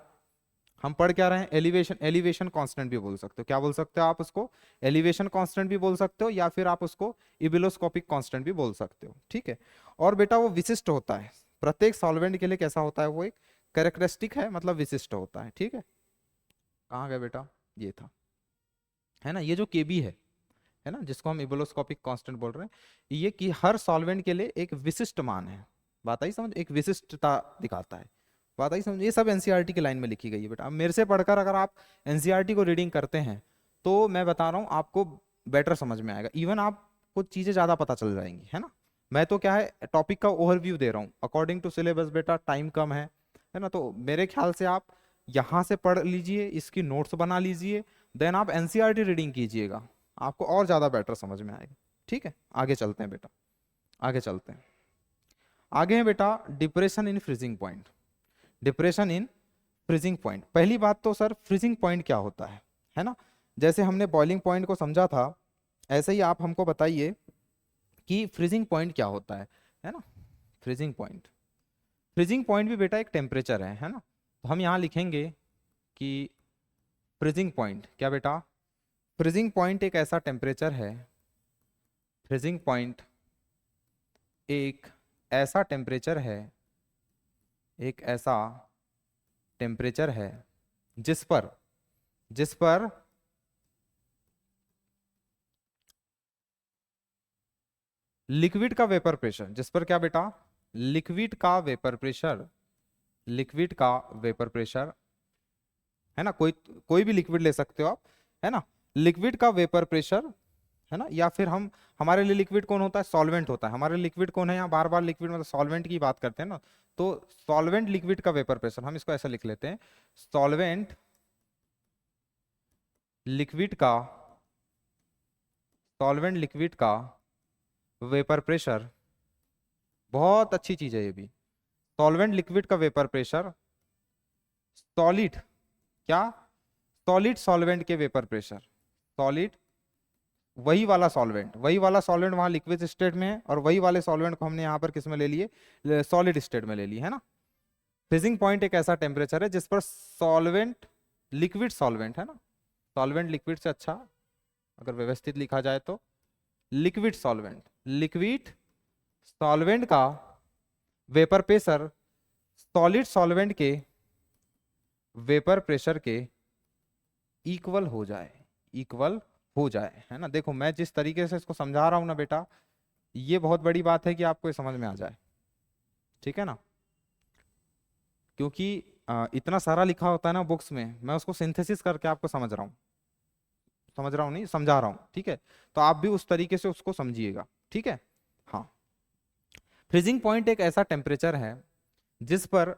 हम पढ़ क्या रहे हैं, एलिवेशन, एलिवेशन कांस्टेंट भी बोल सकते हो। क्या बोल सकते हो आप उसको, एलिवेशन कांस्टेंट भी बोल सकते हो, या फिर आप उसको इबुलोस्कोपिक कांस्टेंट भी बोल सकते हो, ठीक है। और बेटा वो विशिष्ट होता है, प्रत्येक सॉल्वेंट के लिए कैसा होता है, वो एक कैरेक्टरिस्टिक है, मतलब विशिष्ट होता है, ठीक है। कहाँ गया बेटा, ये था, है ना। ये जो केबी है ना, जिसको हम इबुलोस्कोपिक कांस्टेंट बोल रहे हैं, ये कि हर सॉल्वेंट के लिए एक विशिष्ट मान है। बात आई समझ, एक विशिष्टता दिखाता है। बात आई समझ। ये सब एनसीईआरटी की लाइन में लिखी गई है बेटा। अब मेरे से पढ़कर अगर आप एनसीईआरटी को रीडिंग करते हैं तो मैं बता रहा हूँ आपको बेटर समझ में आएगा, इवन आपको चीजें ज्यादा पता चल जाएंगी, है ना। मैं तो क्या है, टॉपिक का ओवरव्यू दे रहा हूँ अकॉर्डिंग टू सिलेबस बेटा, टाइम कम है ना। तो मेरे ख्याल से आप यहाँ से पढ़ लीजिए, इसकी नोट्स बना लीजिए, देन आप एनसीईआरटी रीडिंग कीजिएगा, आपको और ज्यादा बेटर समझ में आएगा, ठीक है। आगे चलते हैं बेटा, आगे चलते हैं। आगे है बेटा depression in freezing point. Depression in freezing point, पहली बात तो सर फ्रीजिंग पॉइंट क्या होता है ना। जैसे हमने बॉइलिंग पॉइंट को समझा था, ऐसे ही आप हमको बताइए कि फ्रीजिंग पॉइंट क्या होता है ना। फ्रीजिंग पॉइंट, फ्रीजिंग पॉइंट भी बेटा एक टेम्परेचर है ना। तो हम यहाँ लिखेंगे कि फ्रीजिंग पॉइंट क्या बेटा, फ्रीजिंग पॉइंट एक ऐसा टेम्परेचर है, फ्रीजिंग पॉइंट एक ऐसा टेम्परेचर है, एक ऐसा टेम्परेचर है जिस पर लिक्विड का वेपर प्रेशर, जिस पर क्या बेटा, लिक्विड का वेपर प्रेशर, लिक्विड का वेपर प्रेशर, है ना। कोई कोई भी लिक्विड ले सकते हो आप, है ना। लिक्विड का वेपर प्रेशर, है ना। या फिर हम, हमारे लिए लिक्विड कौन होता है, सॉल्वेंट होता है। हमारे लिक्विड कौन है, यहाँ बार बार लिक्विड मतलब सॉल्वेंट की बात करते हैं ना। तो सॉल्वेंट लिक्विड का वेपर प्रेशर, हम इसको ऐसा लिख लेते हैं, सॉल्वेंट लिक्विड का, सॉल्वेंट लिक्विड का वेपर प्रेशर, बहुत अच्छी चीज है ये भी। सॉल्वेंट लिक्विड का वेपर प्रेशर, सॉलिड क्या, सॉलिड सॉल्वेंट के वेपर प्रेशर, सॉलिड वही वाला सॉल्वेंट, वही वाला सॉल्वेंट वहां लिक्विड स्टेट में है, और वही वाले सॉल्वेंट को हमने यहाँ पर किस में ले लिए, सॉलिड स्टेट में ले लिए, है ना। फ्रीजिंग पॉइंट एक ऐसा टेम्परेचर है जिस पर सॉल्वेंट, लिक्विड सॉल्वेंट, है ना। सॉल्वेंट लिक्विड से अच्छा अगर व्यवस्थित लिखा जाए तो लिक्विड सॉल्वेंट, लिक्विड सॉल्वेंट का वेपर प्रेशर सॉलिड सॉल्वेंट के वेपर प्रेशर के इक्वल हो जाए, इक्वल हो जाए, है ना। देखो मैं जिस तरीके से इसको समझा रहा हूं ना बेटा, ये बहुत बड़ी बात है कि आपको ये समझ में आ जाए, ठीक है ना। क्योंकि इतना सारा लिखा होता है ना बुक्स में, मैं उसको सिंथेसिस करके आपको समझ रहा हूँ, समझ रहा हूँ नहीं, समझा रहा हूँ, ठीक है। तो आप भी उस तरीके से उसको समझिएगा, ठीक है। हाँ, फ्रीजिंग पॉइंट एक ऐसा टेम्परेचर है जिस पर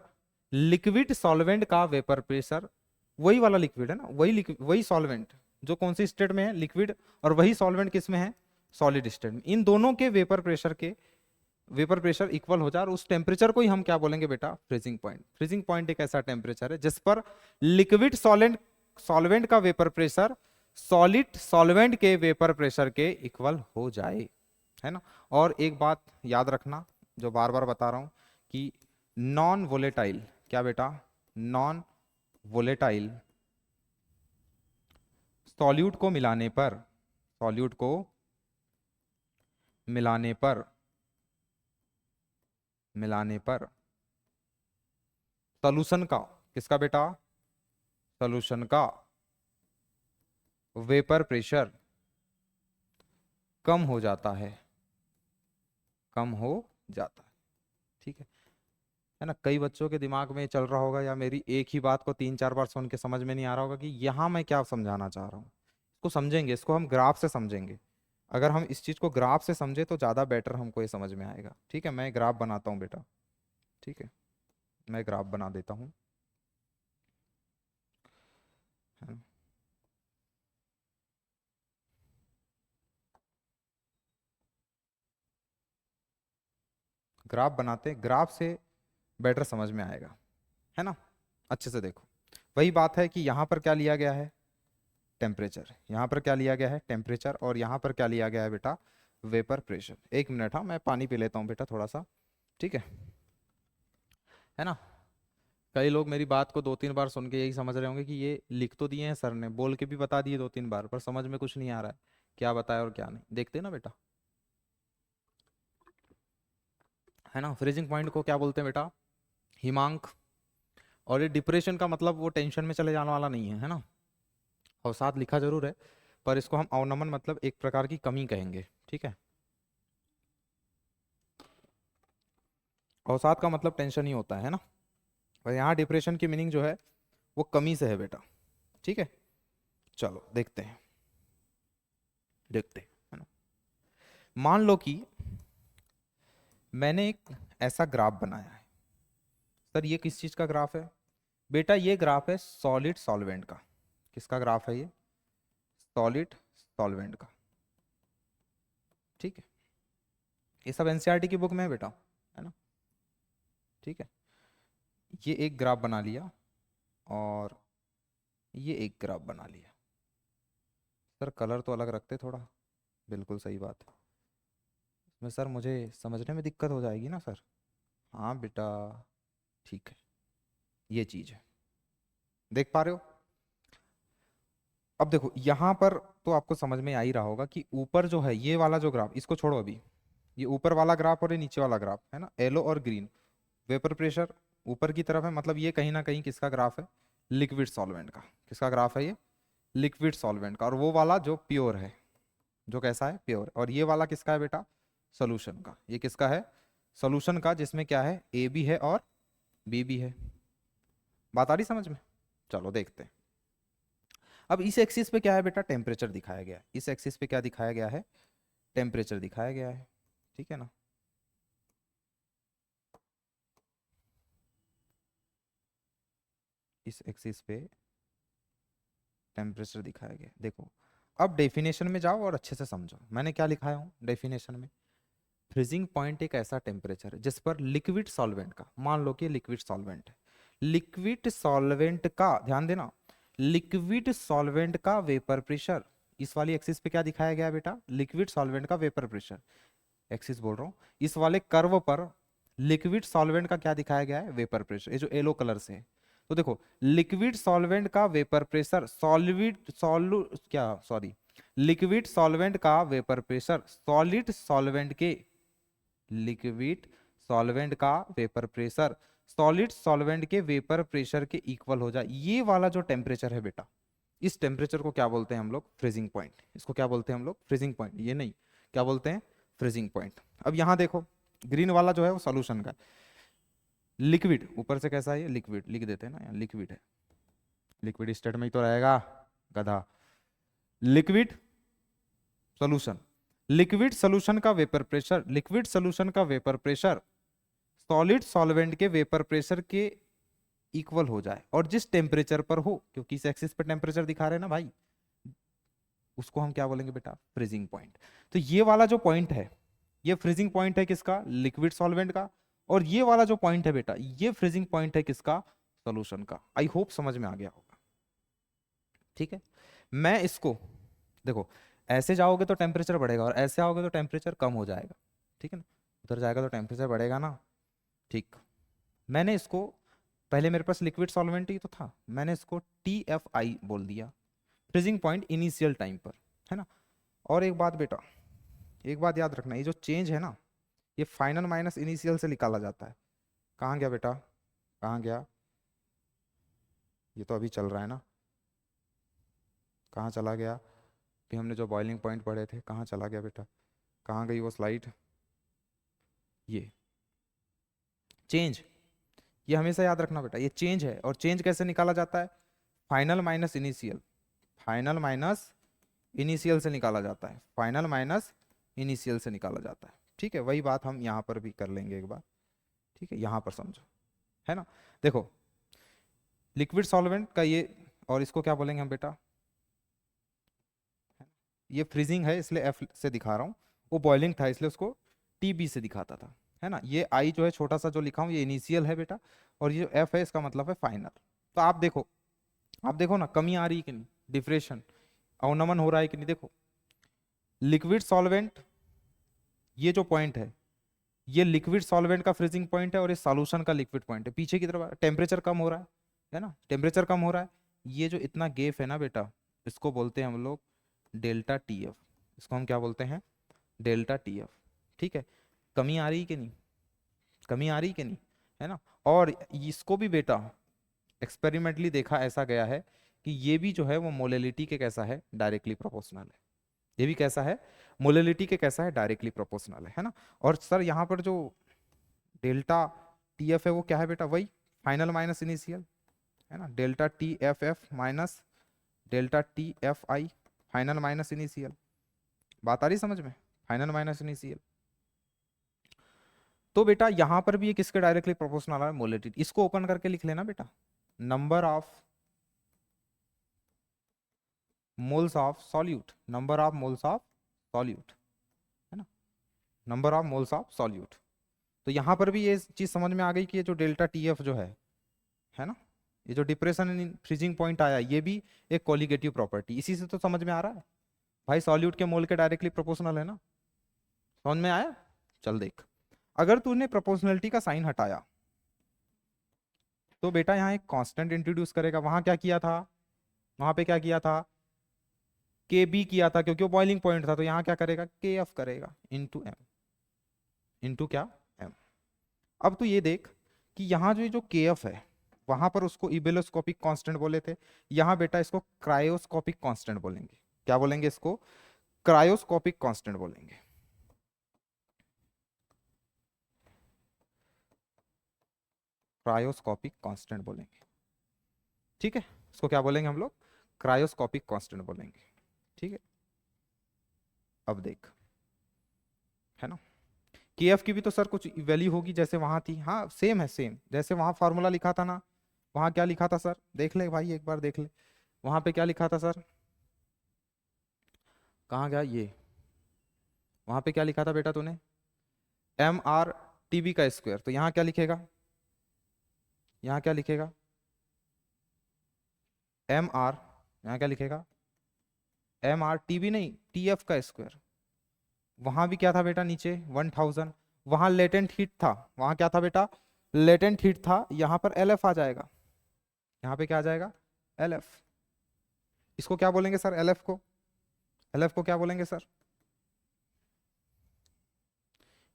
लिक्विड सॉल्वेंट का वेपर प्रेशर, वही वाला लिक्विड है ना, वही लिक्विड, वही सॉल्वेंट जो कौन सी स्टेट में है, लिक्विड, और वही सॉल्वेंट किस में है, सॉलिड स्टेट में, इन दोनों के वेपर प्रेशर के, वेपर प्रेशर इक्वल हो जाए, और उस टेम्परेचर को ही हम क्या बोलेंगे बेटा, फ्रीजिंग पॉइंट। फ्रीजिंग पॉइंट एक ऐसा टेम्परेचर है जिस पर लिक्विड सॉल्वेंट, सॉल्वेंट का वेपर प्रेशर सॉलिड सॉल्वेंट के वेपर प्रेशर के इक्वल हो जाए, है ना। और एक बात याद रखना जो बार बार बता रहा हूं कि नॉन वोलेटाइल, क्या बेटा, नॉन वोलेटाइल सॉल्यूट को मिलाने पर, सॉल्यूट को मिलाने पर, मिलाने पर सॉल्यूशन का, किसका बेटा, सॉल्यूशन का वेपर प्रेशर कम हो जाता है, कम हो जाता है, ठीक है। है ना। कई बच्चों के दिमाग में ये चल रहा होगा, या मेरी एक ही बात को 3-4 बार सुन के समझ में नहीं आ रहा होगा कि यहाँ मैं क्या समझाना चाह रहा हूँ। इसको समझेंगे, इसको हम ग्राफ से समझेंगे। अगर हम इस चीज को ग्राफ से समझे तो ज्यादा बेटर हमको ये समझ में आएगा। ठीक है, मैं ग्राफ बनाता हूँ बेटा। ठीक है, मैं ग्राफ बना देता हूँ, है ना। ग्राफ बनाते हैं, ग्राफ से बेटर समझ में आएगा, है ना। अच्छे से देखो, वही बात है कि यहाँ पर क्या लिया गया है, टेम्परेचर। यहाँ पर क्या लिया गया है, टेम्परेचर। और यहाँ पर क्या लिया गया है बेटा, वेपर प्रेशर। एक मिनट, हाँ मैं पानी पी लेता हूँ बेटा थोड़ा सा। ठीक है ना। कई लोग मेरी बात को 2-3 बार सुन के यही समझ रहे होंगे कि ये लिख तो दिए हैं सर ने, बोल के भी बता दिए 2-3 बार, पर समझ में कुछ नहीं आ रहा है क्या बताया और क्या नहीं। देखते हैं ना बेटा, है ना। फ्रीजिंग पॉइंट को क्या बोलते हैं बेटा, हिमांक। और ये डिप्रेशन का मतलब वो टेंशन में चले जाने वाला नहीं है ना। अवसाद लिखा जरूर है, पर इसको हम अवनमन मतलब एक प्रकार की कमी कहेंगे। ठीक है, अवसाद का मतलब टेंशन ही होता है ना। और यहाँ डिप्रेशन की मीनिंग जो है वो कमी से है बेटा। ठीक है, चलो देखते हैं, देखते हैं, है ना। मान लो कि मैंने एक ऐसा ग्राफ बनाया है। सर ये किस चीज का ग्राफ है बेटा, ये ग्राफ है सॉलिड सॉल्वेंट का। किसका ग्राफ है ये, सॉलिड सॉल्वेंट का। ठीक है, ये सब एनसीईआरटी की बुक में है बेटा, है ना। ठीक है, ये एक ग्राफ बना लिया और ये एक ग्राफ बना लिया। सर कलर तो अलग रखते थोड़ा, बिल्कुल सही बात है। इसमें सर मुझे समझने में दिक्कत हो जाएगी ना सर। हाँ बेटा, ठीक है, ये चीज है, देख पा रहे हो। अब देखो यहाँ पर तो आपको समझ में आ ही रहा होगा कि ऊपर जो है ये वाला जो ग्राफ, इसको छोड़ो अभी। ये ऊपर वाला ग्राफ और ये नीचे वाला ग्राफ है ना, येलो और ग्रीन। वेपर प्रेशर ऊपर की तरफ है, मतलब ये कहीं ना कहीं किसका ग्राफ है, लिक्विड सॉल्वेंट का। किसका ग्राफ है ये, लिक्विड सॉल्वेंट का। और वो वाला जो प्योर है, जो कैसा है, प्योर। और ये वाला किसका है बेटा, सोल्यूशन का। ये किसका है, सोल्यूशन का, जिसमें क्या है, ए भी है और बी भी है। बात आ रही समझ में। चलो देखते हैं। अब इस एक्सिस पे क्या है बेटा, टेम्परेचर दिखाया गया है। इस एक्सिस पे क्या दिखाया गया है, टेम्परेचर दिखाया गया है। ठीक है ना। इस एक्सिस पे टेम्परेचर दिखाया गया है। देखो अब डेफिनेशन में जाओ और अच्छे से समझो मैंने क्या लिखाया हूँ डेफिनेशन में। फ्रीजिंग पॉइंट एक ऐसा टेम्परेचर है जिस पर लिक्विड सॉल्वेंट का, मान लो कि लिक्विड सॉल्वेंट है, लिक्विड सॉल्वेंट का, ध्यान देना, लिक्विड सॉल्वेंट का वेपर प्रेशर। इस वाली एक्सिस पे क्या दिखाया गया है बेटा, लिक्विड सॉल्वेंट का वेपर प्रेशर। एक्सिस बोल रहा हूँ, इस वाले कर्व पर लिक्विड सॉल्वेंट का क्या दिखाया गया है, वेपर प्रेशर, ये जो येलो कलर से है। तो देखो लिक्विड सॉल्वेंट का वेपर प्रेशर, सॉलिड सॉल्यू क्या सॉरी, लिक्विड सॉल्वेंट का वेपर प्रेशर सॉलिड सॉल्वेंट के, लिक्विड सॉल्वेंट का वेपर प्रेशर सॉलिड सॉल्वेंट के वेपर प्रेशर के इक्वल हो जाए, ये वाला जो टेम्परेचर है बेटा, इस टेम्परेचर को क्या बोलते हैं हम लोग, फ्रीजिंग पॉइंट। इसको क्या बोलते हैं हम लोग, फ्रीजिंग पॉइंट। ये नहीं, क्या बोलते हैं, फ्रीजिंग पॉइंट। अब यहां देखो ग्रीन वाला जो है वो सॉल्यूशन का, लिक्विड ऊपर से कैसा है ये, लिक्विड लिख देते हैं ना, यहाँ लिक्विड है, लिक्विड स्टेट में ही तो रहेगा गधा। लिक्विड सॉल्यूशन, लिक्विड सॉल्यूशन का वेपर प्रेशर, लिक्विड सॉल्यूशन का वेपर प्रेशर सॉलिड सॉल्वेंट के वेपर प्रेशर के इक्वल हो जाए और जिस टेम्परेचर पर हो, क्योंकि इस एक्सिस पर टेम्परेचर दिखा रहे हैं ना भाई, उसको हम क्या बोलेंगे बेटा, फ्रीजिंग पॉइंट। तो ये वाला जो पॉइंट है ये फ्रीजिंग पॉइंट है किसका, लिक्विड सॉल्वेंट का। और ये वाला जो पॉइंट है बेटा ये फ्रीजिंग पॉइंट है किसका, सॉल्यूशन का। आई होप समझ में आ गया होगा। ठीक है, मैं इसको देखो, ऐसे जाओगे तो टेम्परेचर बढ़ेगा और ऐसे आओगे तो टेम्परेचर कम हो जाएगा। ठीक है ना, उधर जाएगा तो टेम्परेचर बढ़ेगा ना। ठीक, मैंने इसको, पहले मेरे पास लिक्विड सॉल्वेंट ही तो था, मैंने इसको TFI बोल दिया, फ्रीजिंग पॉइंट इनिशियल टाइम पर, है ना। और एक बात बेटा, एक बात याद रखना, ये जो चेंज है ना ये फाइनल माइनस इनिशियल से निकाला जाता है। कहाँ गया बेटा, कहाँ गया, ये तो अभी चल रहा है ना, कहाँ चला गया, कि हमने जो बॉइलिंग पॉइंट पढ़े थे कहाँ चला गया बेटा, कहाँ गई वो स्लाइड, ये चेंज, ये हमेशा याद रखना बेटा, ये चेंज है। और चेंज कैसे निकाला जाता है? Final minus initial, final minus initial से निकाला जाता है, फाइनल माइनस इनिशियल से निकाला जाता है। ठीक है, वही बात हम यहाँ पर भी कर लेंगे एक बार। ठीक है, यहाँ पर समझो, है ना। देखो लिक्विड सॉल्वेंट का ये, और इसको क्या बोलेंगे हम बेटा? ये फ्रीजिंग है इसलिए एफ से दिखा रहा हूँ, वो बॉइलिंग था इसलिए उसको टीबी से दिखाता था, है ना। ये आई जो है छोटा सा जो लिखा हूँ ये इनिशियल है बेटा, और ये जो एफ है इसका मतलब है फाइनल। तो आप देखो ना, कमी आ रही है कि नहीं, डिफ्रेशन, अवनमन हो रहा है कि नहीं। देखो लिक्विड सॉल्वेंट, ये जो पॉइंट है ये लिक्विड सॉल्वेंट का फ्रीजिंग पॉइंट है, और ये सॉल्यूशन का लिक्विड पॉइंट है। पीछे की तरफ टेम्परेचर कम हो रहा है ना, टेम्परेचर कम हो रहा है। ये जो इतना गैप है ना बेटा, इसको बोलते हैं हम लोग डेल्टा टी एफ। इसको हम क्या बोलते हैं? Delta T F. ठीक है, कमी आ रही कि नहीं, कमी आ रही कि नहीं, है ना। और इसको भी बेटा एक्सपेरिमेंटली देखा ऐसा गया है कि ये भी जो है वो मोलेलिटी के कैसा है, डायरेक्टली प्रोपोर्शनल है। ये भी कैसा है, मोलेलिटी के कैसा है, डायरेक्टली प्रोपोर्शनल है ना। और सर यहाँ पर जो डेल्टा टी एफ है वो क्या है बेटा? वही फाइनल माइनस इनिशियल, है ना। Delta T F F minus delta T F I, final minus initial. बात आ रही समझ में? Final minus initial. तो बेटा यहां पर भी ये किसके डायरेक्टली प्रोपोर्शनल है? मोलेलिटी। इसको ओपन करके लिख लेना बेटा, number of moles of solute, number of moles of solute, है ना, number of moles of solute. तो यहां पर भी ये चीज समझ में आ गई कि ये जो डेल्टा टी एफ जो है ना, ये जो डिप्रेशन इन फ्रीजिंग पॉइंट आया, ये भी एक कोलिगेटिव प्रॉपर्टी। इसी से तो समझ में आ रहा है भाई, सॉल्यूट के मोल के डायरेक्टली प्रोपोर्शनल है ना। समझ में आया? चल देख, अगर तूने प्रोपोर्शनलिटी का साइन हटाया तो बेटा यहाँ एक कांस्टेंट इंट्रोड्यूस करेगा। वहां क्या किया था? वहां पे क्या किया था? के बी किया था, क्योंकि वो बॉइलिंग पॉइंट था। तो यहाँ क्या करेगा? के एफ करेगा इंटू एम, इंटू क्या? एम। अब तू ये देख कि यहाँ जो के एफ है, वहां पर उसको इबेलोस्कोपिक कांस्टेंट बोले थे, यहाँ बेटा इसको क्रायोस्कोपिक कांस्टेंट बोलेंगे। क्या बोलेंगे इसको? क्रायोस्कोपिक कांस्टेंट बोलेंगे। क्रायोस्कोपिक कांस्टेंट बोलेंगे। ठीक है, इसको क्या बोलेंगे हम लोग? क्रायोस्कोपिक कांस्टेंट बोलेंगे। ठीक है, अब देख, है ना, के एफ की भी तो सर कुछ वैल्यू होगी जैसे वहां थी। हाँ सेम है, सेम जैसे वहां फॉर्मूला लिखा था ना। वहां क्या लिखा था सर? देख ले भाई, एक बार देख ले, वहां पे क्या लिखा था सर? कहाँ गया ये? वहां पे क्या लिखा था बेटा तूने? एम आर टी बी का स्क्वायर। तो यहाँ क्या लिखेगा? यहाँ क्या लिखेगा? एम आर, यहाँ क्या लिखेगा? एम आर टी बी नहीं, टी एफ का स्क्वायर। वहां भी क्या था बेटा? नीचे 1000। वहां लेटेंट हीट था, वहां क्या था बेटा? लेटेंट हीट था। यहाँ पर एल एफ आ जाएगा, यहाँ पे क्या आ जाएगा? L F. इसको क्या बोलेंगे सर? एल एफ को, एल एफ को क्या बोलेंगे सर?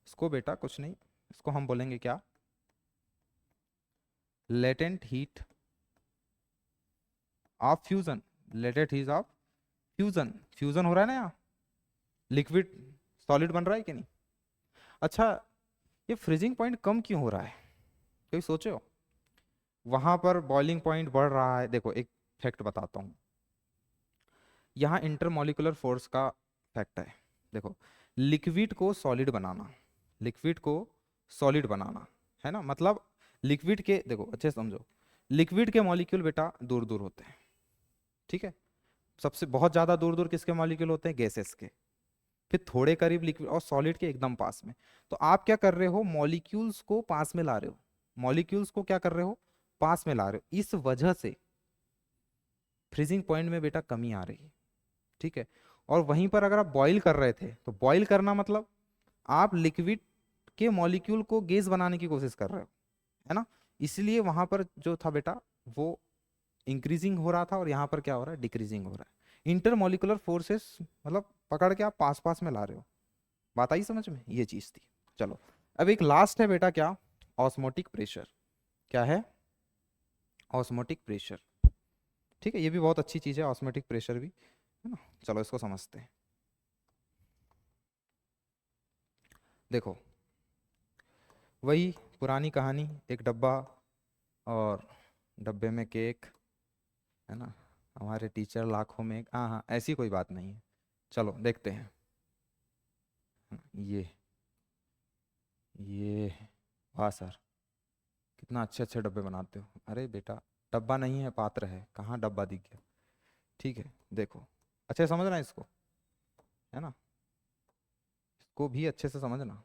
इसको बेटा कुछ नहीं, इसको हम बोलेंगे क्या? Latent heat of fusion, latent heat of fusion. Fusion हो रहा है ना यहाँ, लिक्विड सॉलिड बन रहा है कि नहीं। अच्छा, ये फ्रीजिंग पॉइंट कम क्यों हो रहा है? कभी सोचे हो? वहां पर बॉइलिंग पॉइंट बढ़ रहा है। देखो एक फैक्ट बताता हूँ, यहाँ इंटरमोलिकुलर फोर्स का फैक्ट है। देखो लिक्विड को सॉलिड बनाना, लिक्विड को सॉलिड बनाना, है ना, मतलब लिक्विड के, देखो अच्छे से समझो, लिक्विड के मॉलिक्यूल बेटा दूर दूर होते हैं। ठीक है, सबसे बहुत ज्यादा दूर दूर किसके मॉलिक्यूल होते हैं? गैसेस के। फिर थोड़े करीब लिक्विड, और सॉलिड के एकदम पास में। तो आप क्या कर रहे हो? मॉलिक्यूल्स को पास में ला रहे हो, मॉलिक्यूल्स को क्या कर रहे हो? पास में ला रहे हो। इस वजह से फ्रीजिंग पॉइंट में बेटा कमी आ रही है। ठीक है, और वहीं पर अगर आप बॉईल कर रहे थे, तो बॉईल करना मतलब आप लिक्विड के मॉलिक्यूल को गैस बनाने की कोशिश कर रहे हो, है ना। इसलिए वहां पर जो था बेटा वो इंक्रीजिंग हो रहा था, और यहाँ पर क्या हो रहा है? डिक्रीजिंग हो रहा है। इंटरमोलिकुलर फोर्सेस मतलब पकड़ के आप पास पास में ला रहे हो। बात आई समझ में? ये चीज थी। चलो अब एक लास्ट है बेटा, क्या? Osmotic pressure. क्या है? Osmotic pressure. ठीक है, ये भी बहुत अच्छी चीज है ऑस्मोटिक प्रेशर भी, है ना। चलो इसको समझते हैं। देखो वही पुरानी कहानी, एक डब्बा और डब्बे में केक, है ना, हमारे टीचर लाखों में एक, हाँ हाँ ऐसी कोई बात नहीं है। चलो देखते हैं। ये वाह सर, कितना अच्छे अच्छे डब्बे बनाते हो। अरे बेटा, डब्बा नहीं है पात्र है, कहाँ डब्बा दिख गया। ठीक है, देखो अच्छे से समझना इसको, है ना, इसको भी अच्छे से समझना।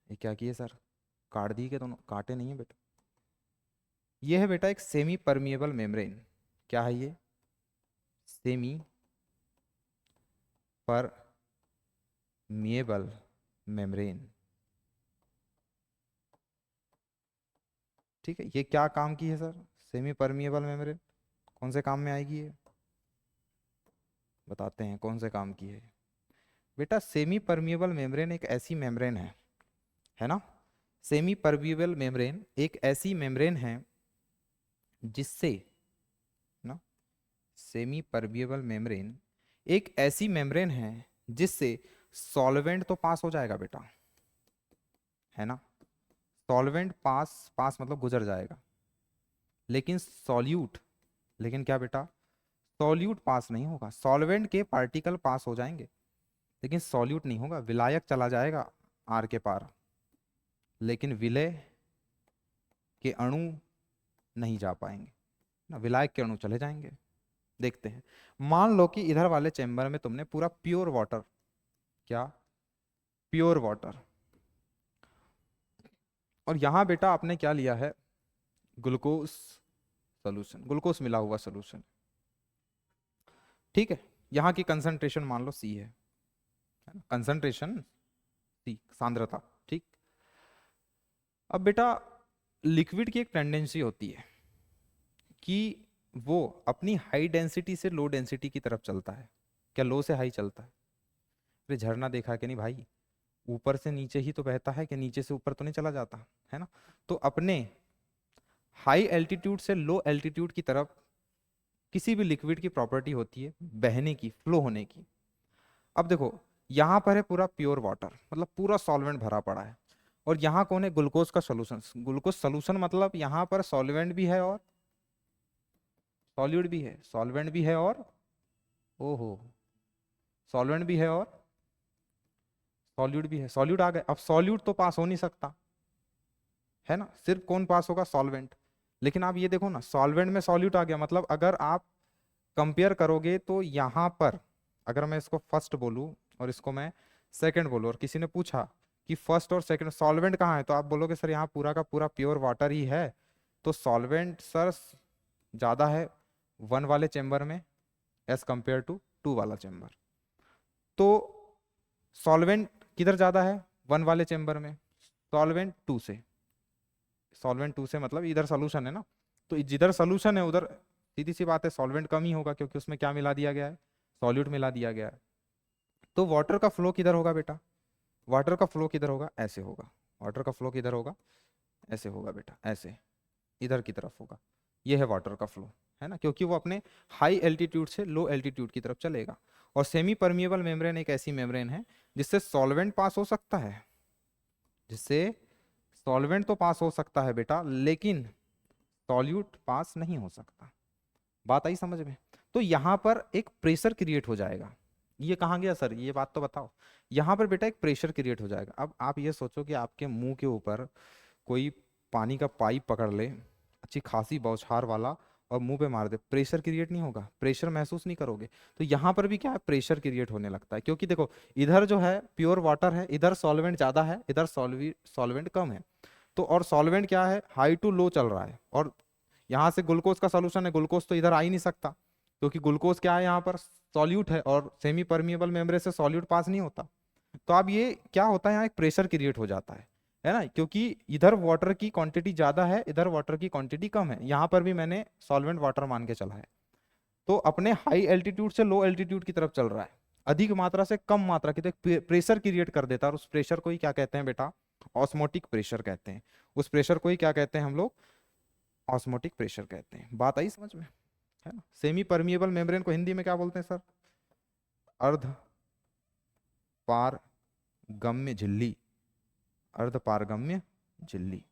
ये क्या किए सर, काट दिए के दोनों, काटे नहीं है बेटा। ये है बेटा एक सेमी परमिएबल मेम्ब्रेन। क्या है ये, सेमी परमिएबल मेम्ब्रेन। ठीक है, ये क्या काम की है सर, सेमी परमिएबल मेम्ब्रेन, कौन से काम में आएगी ये, बताते हैं कौन से काम की है। बेटा सेमी परमिएबल मेम्ब्रेन एक ऐसी मेम्ब्रेन है ना, सेमी परमिएबल मेम्ब्रेन एक ऐसी मेम्ब्रेन है जिससे ना, सेमी परमिएबल मेम्ब्रेन एक ऐसी मेम्ब्रेन है जिससे सॉल्वेंट तो पास हो जाएगा बेटा, है ना, सॉल्वेंट पास, पास मतलब गुजर जाएगा, लेकिन सॉल्यूट, लेकिन क्या बेटा, सॉल्यूट पास नहीं होगा। सॉल्वेंट के पार्टिकल पास हो जाएंगे लेकिन सॉल्यूट नहीं होगा, विलायक चला जाएगा आर के पार, लेकिन विलय के अणु नहीं जा पाएंगे ना, विलायक के अणु चले जाएंगे। देखते हैं, मान लो कि इधर वाले चेंबर में तुमने पूरा प्योर वाटर, क्या, प्योर वाटर, और यहां बेटा आपने क्या लिया है, ग्लूकोज सोल्यूशन, ग्लूकोज मिला हुआ सोल्यूशन। ठीक है, यहाँ की कंसंट्रेशन मान लो सी है ना, कंसंट्रेशन सी, सांद्रता। ठीक, अब बेटा लिक्विड की एक टेंडेंसी होती है कि वो अपनी हाई डेंसिटी से लो डेंसिटी की तरफ चलता है। क्या लो से हाई चलता है, अरे झरना देखा कि नहीं भाई, ऊपर से नीचे ही तो बहता है, कि नीचे से ऊपर तो नहीं चला जाता, है ना। तो अपने हाई एल्टीट्यूड से लो एल्टीट्यूड की तरफ किसी भी लिक्विड की प्रॉपर्टी होती है बहने की, फ्लो होने की। अब देखो, यहाँ पर है पूरा प्योर वाटर, मतलब पूरा सॉल्वेंट भरा पड़ा है, और यहाँ कौन है, ग्लूकोज का सोल्यूशन। ग्लूकोज सोल्यूशन मतलब यहाँ पर सॉल्वेंट भी है और सॉल्यूट भी है, सॉल्वेंट भी है और, ओहो, सॉल्वेंट भी है और सॉल्यूट भी है। सॉल्यूट आ गए, अब सॉल्यूट तो पास हो नहीं सकता, है ना, सिर्फ कौन पास होगा, सॉल्वेंट। लेकिन आप ये देखो ना, सॉल्वेंट में सॉल्यूट आ गया, मतलब अगर आप कंपेयर करोगे तो यहाँ पर, अगर मैं इसको फर्स्ट बोलूँ और इसको मैं सेकंड बोलूँ, और किसी ने पूछा कि फर्स्ट और सेकंड सॉल्वेंट कहाँ है, तो आप बोलोगे सर यहाँ पूरा का पूरा प्योर वाटर ही है। तो सॉल्वेंट सर ज़्यादा है वन वाले चेंबर में एज कंपेयर टू टू वाला चेंबर। तो सॉल्वेंट किधर ज़्यादा है, वन वाले चेंबर में, सॉल्वेंट टू से, सॉल्वेंट टू से मतलब इधर सोल्यूशन है ना, तो जिधर सोल्यूशन है उधर सीधी सी बात है सॉल्वेंट कम ही होगा, क्योंकि उसमें क्या मिला दिया गया है, सॉल्यूट मिला दिया गया है। तो वाटर का फ्लो किधर होगा बेटा, वाटर का फ्लो किधर होगा, ऐसे होगा, वाटर का फ्लो किधर होगा, ऐसे होगा बेटा, ऐसे इधर की तरफ होगा। ये है वाटर का फ्लो, है ना, क्योंकि वो अपने हाई एल्टीट्यूड से लो एल्टीट्यूड की तरफ चलेगा। और सेमी परमिएबल मेम्ब्रेन एक ऐसी मेम्ब्रेन है जिससे सॉल्वेंट पास हो सकता है, जिससे सॉल्वेंट तो पास हो सकता है बेटा, लेकिन सॉल्यूट पास नहीं हो सकता। बात आई समझ में। तो यहां पर एक प्रेशर क्रिएट हो जाएगा। ये कहाँ गया सर, ये बात तो बताओ। यहां पर बेटा एक प्रेशर क्रिएट हो जाएगा। अब आप ये सोचो कि आपके मुंह के ऊपर कोई पानी का पाइप पकड़ ले, अच्छी खासी बौछार वाला, और मुंह पे मार दे, प्रेशर क्रिएट नहीं होगा, प्रेशर महसूस नहीं करोगे। तो यहाँ पर भी क्या है, प्रेशर क्रिएट होने लगता है, क्योंकि देखो इधर जो है प्योर वाटर है, इधर सॉल्वेंट ज्यादा है, इधर सॉल्वेंट कम है। तो और सॉल्वेंट क्या है, हाई टू लो चल रहा है, और यहाँ से ग्लूकोज का सॉल्यूशन है, ग्लूकोज तो इधर आ ही नहीं सकता, क्योंकि ग्लूकोज क्या है, यहाँ पर सॉल्यूट है, और सेमी परमिएबल मेम्ब्रेन से सॉल्यूट पास नहीं होता। तो अब ये क्या होता है, यहाँ एक प्रेशर क्रिएट हो जाता है ना, क्योंकि इधर वाटर की क्वांटिटी ज्यादा है, इधर वाटर की क्वांटिटी कम है। यहाँ पर भी मैंने सॉल्वेंट वाटर मान के चला है, तो अपने हाई एल्टीट्यूड से लो एल्टीट्यूड की तरफ चल रहा है, अधिक मात्रा से कम मात्रा की, तो प्रेशर क्रिएट कर देता है, और उस प्रेशर को ही क्या कहते हैं बेटा, ऑस्मोटिक प्रेशर कहते हैं। उस प्रेशर को ही क्या कहते हैं हम लोग, ऑस्मोटिक प्रेशर कहते हैं। बात आई समझ में, है ना। सेमी परमिएबल मेम्ब्रेन को हिंदी में क्या बोलते हैं सर, अर्ध पारगम्य झिल्ली, अर्ध पारगम्य झिल्ली।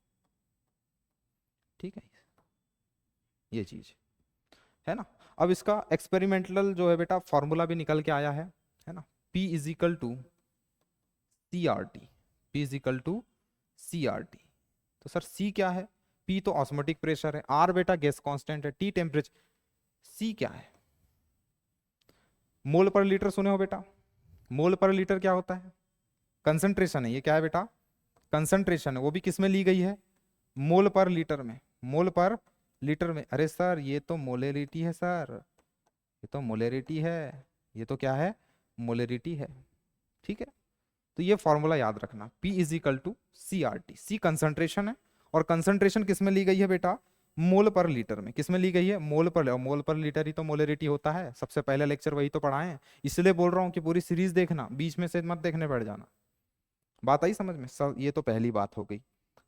ठीक है, ये चीज है ना। अब इसका एक्सपेरिमेंटल जो है बेटा फॉर्मूला भी निकल के आया है ना। P is equal to CRT, P is equal to CRT। तो सर C क्या है? P तो ऑस्मोटिक प्रेशर है, R बेटा गैस कांस्टेंट है, T टेम्परेचर, C क्या है? मोल पर लीटर सुने हो बेटा? मोल पर लीटर क्या होता है? कंसंट्रेशन है। ये क्या है बेटा? कंसंट्रेशन है। वो भी किस में ली गई है? मोल पर लीटर में। मोल पर लीटर में। अरे सर ये तो मोलेरिटी है सर, ये तो मोलेरिटी है, ये तो क्या है? मोलेरिटी है। ठीक है, तो ये फॉर्मूला याद रखना, P is equal to CRT। C concentration है और कंसंट्रेशन किस में ली गई है बेटा? मोल पर लीटर में। किस में ली गई है? मोल पर। और मोल पर लीटर ही तो मोलेरिटी होता है। सबसे पहले लेक्चर वही तो पढ़ाए हैं, इसलिए बोल रहा हूँ कि पूरी सीरीज देखना, बीच में से मत देखने बैठ जाना। बात आई समझ में सर? ये तो पहली बात हो गई।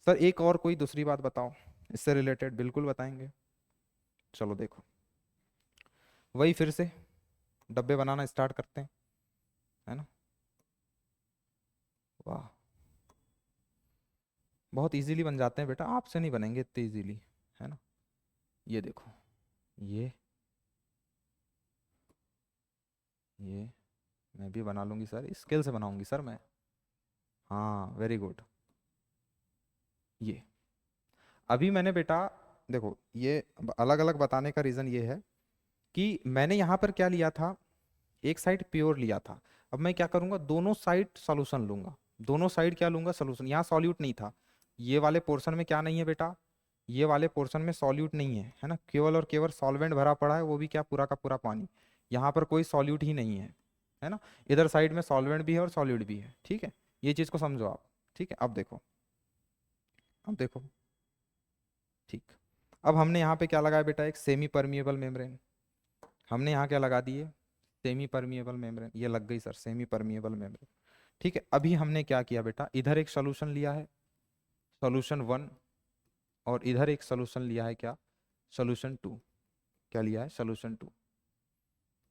सर एक और कोई दूसरी बात बताओ इससे रिलेटेड। बिल्कुल बताएंगे, चलो देखो, वही फिर से डब्बे बनाना स्टार्ट करते हैं, है ना। वाह, बहुत इजीली बन जाते हैं बेटा, आपसे नहीं बनेंगे इतने इजीली, है ना। ये देखो, ये मैं भी बना लूंगी सर, स्किल से बनाऊंगी सर मैं। हाँ वेरी गुड। ये अभी मैंने बेटा देखो, ये अलग अलग बताने का रीज़न ये है कि मैंने यहाँ पर क्या लिया था, एक साइड प्योर लिया था। अब मैं क्या करूँगा, दोनों साइड सॉल्यूशन लूंगा। दोनों साइड क्या लूंगा? सॉल्यूशन। यहाँ सॉल्यूट नहीं था, ये वाले पोर्शन में क्या नहीं है बेटा? ये वाले पोर्शन में सॉल्यूट नहीं है ना, केवल और केवल सॉल्वेंट भरा पड़ा है, वो भी क्या? पूरा का पूरा पानी। यहाँ पर कोई सॉल्यूट ही नहीं है ना। इधर साइड में सॉल्वेंट भी है और सॉल्यूट भी है, ठीक है। ये चीज़ को समझो आप, ठीक है। अब देखो, अब देखो, ठीक। अब हमने यहाँ पे क्या लगाया बेटा? एक सेमी परमिएबल मेम्ब्रेन। हमने यहाँ क्या लगा दिए? Semi permeable membrane. ये लग गई सर, सेमी परमिएबल मेम्ब्रेन। ठीक है, अभी हमने क्या किया बेटा? इधर एक सोल्यूशन लिया है, सोल्यूशन 1, और इधर एक सोल्यूशन लिया है, क्या? सोल्यूशन 2। क्या लिया है? सोल्यूशन 2।